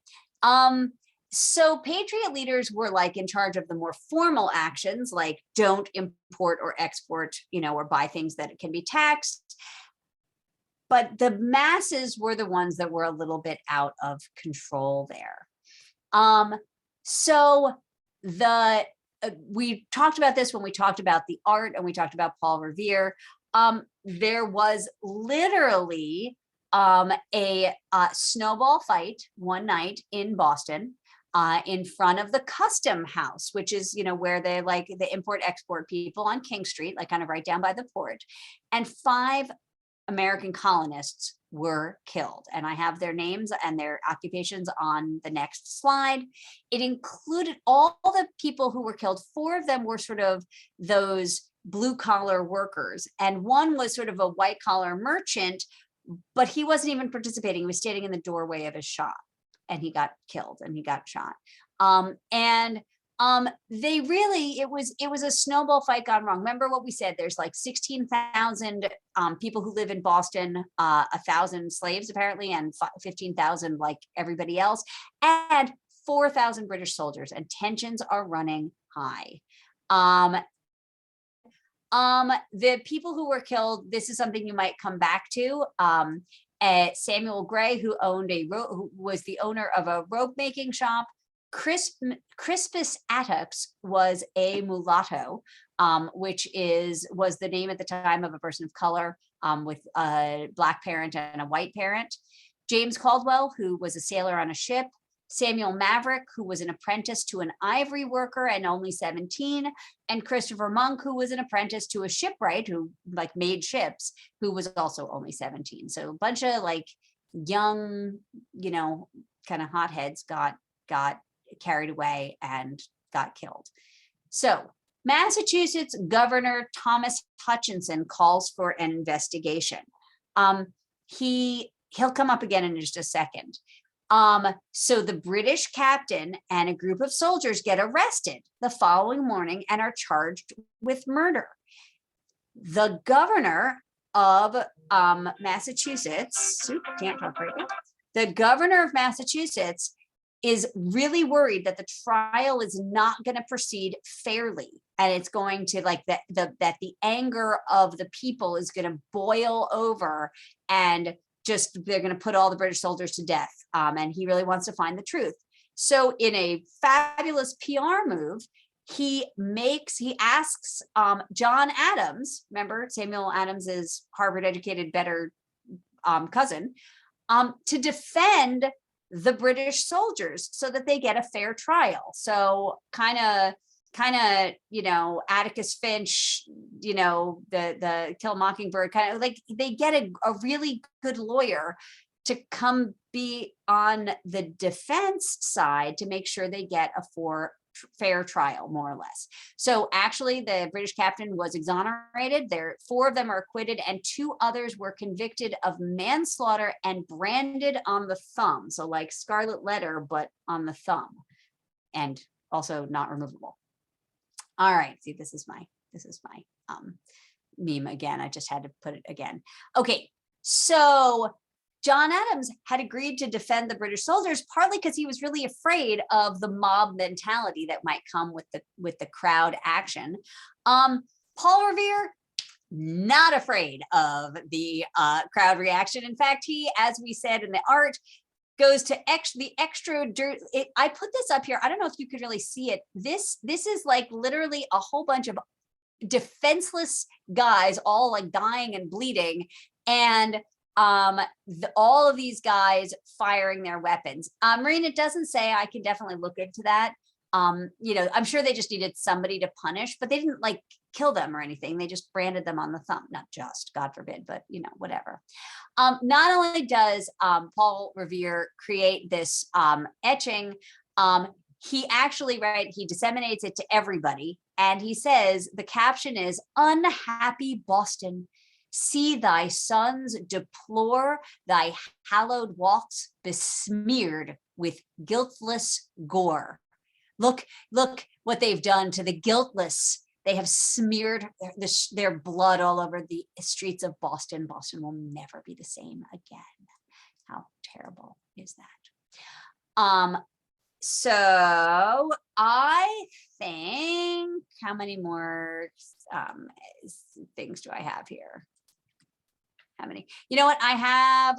So Patriot leaders were like in charge of the more formal actions, like don't import or export, or buy things that can be taxed. But the masses were the ones that were a little bit out of control there. So we talked about this when we talked about the art and we talked about Paul Revere. There was literally a snowball fight one night in Boston in front of the Custom House, which is, where they like the import export people on King Street, like kind of right down by the port. And 5 American colonists were killed. And I have their names and their occupations on the next slide. It included all the people who were killed. 4 of them were sort of those blue collar workers. And one was sort of a white collar merchant, but he wasn't even participating. He was standing in the doorway of his shop and he got killed and he got shot. They really, it was a snowball fight gone wrong. Remember what we said, there's like 16,000 people who live in Boston, 1,000 slaves apparently, and 15,000 like everybody else, and 4,000 British soldiers, and tensions are running high. The people who were killed, this is something you might come back to. Samuel Gray, who was the owner of a rope making shop. Crispus Attucks was a mulatto, which was the name at the time of a person of color with a Black parent and a white parent. James Caldwell, who was a sailor on a ship. Samuel Maverick, who was an apprentice to an ivory worker and only 17, and Christopher Monk, who was an apprentice to a shipwright who like made ships, who was also only 17. So a bunch of like young, you know, kind of hotheads got carried away and got killed. So Massachusetts Governor Thomas Hutchinson calls for an investigation. He'll come up again in just a second. So the British captain and a group of soldiers get arrested the following morning and are charged with murder. The governor of Massachusetts, can't talk right now. The governor of Massachusetts is really worried that the trial is not going to proceed fairly, and it's going to like that the anger of the people is going to boil over, and just they're going to put all the British soldiers to death. And he really wants to find the truth. So in a fabulous PR move, he asks John Adams, remember Samuel Adams's Harvard educated better cousin, to defend the British soldiers so that they get a fair trial. So kind of, you know, Atticus Finch, you know, the Kill a Mockingbird, kind of like they get a really good lawyer to come be on the defense side to make sure they get a fair trial, more or less. So actually the British captain was exonerated. 4 of them are acquitted and 2 others were convicted of manslaughter and branded on the thumb. So like scarlet letter, but on the thumb, and also not removable. All right, see, this is my meme again. I just had to put it again. Okay, so John Adams had agreed to defend the British soldiers, partly because he was really afraid of the mob mentality that might come with the crowd action. Paul Revere, not afraid of the crowd reaction. In fact, he, as we said in the art, goes to the extra dirt. I put this up here. I don't know if you could really see it. This is like literally a whole bunch of defenseless guys, all like dying and bleeding, and all of these guys firing their weapons. Maureen, it doesn't say. I can definitely look into that. You know, I'm sure they just needed somebody to punish, but they didn't like kill them or anything. They just branded them on the thumb. Not just, God forbid, but you know, whatever. Not only does Paul Revere create this etching, he actually, he disseminates it to everybody. And he says, the caption is, "Unhappy Boston, see thy sons deplore thy hallowed walks besmeared with guiltless gore." Look what they've done to the guiltless. They have smeared their blood all over the streets of Boston. Boston will never be the same again. How terrible is that? So I think, how many more things do I have here? How many? You know what? I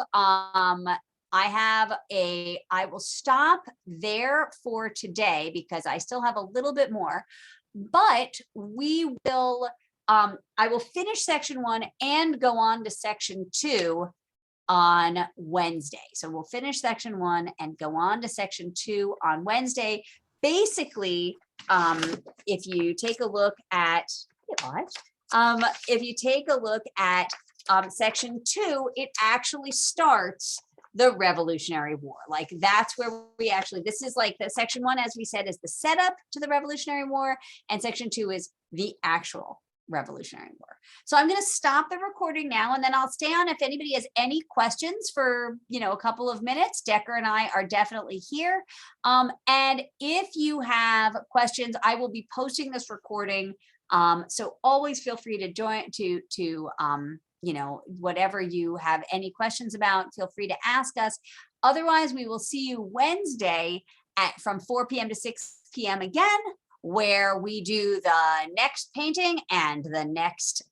will stop there for today because I still have a little bit more, but we will, I will finish section 1 and go on to section 2 on Wednesday. So we'll finish section 1 and go on to section 2 on Wednesday. Basically, if you take a look at, section 2, it actually starts the Revolutionary War. Like that's where we actually, this is like the section 1, as we said, is the setup to the Revolutionary War, and section 2 is the actual Revolutionary War. So I'm going to stop the recording now, and then I'll stay on if anybody has any questions for, you know, a couple of minutes. Decker and I are definitely here. And if you have questions, I will be posting this recording. So always feel free to join you know, whatever you have any questions about, feel free to ask us. Otherwise, we will see you Wednesday from 4 p.m. to 6 p.m. again, where we do the next painting and the next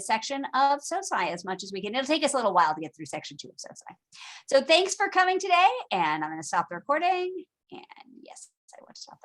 section of SOSI as much as we can. It'll take us a little while to get through section 2 of SOSI. So thanks for coming today, and I'm going to stop the recording. And yes, I want to stop.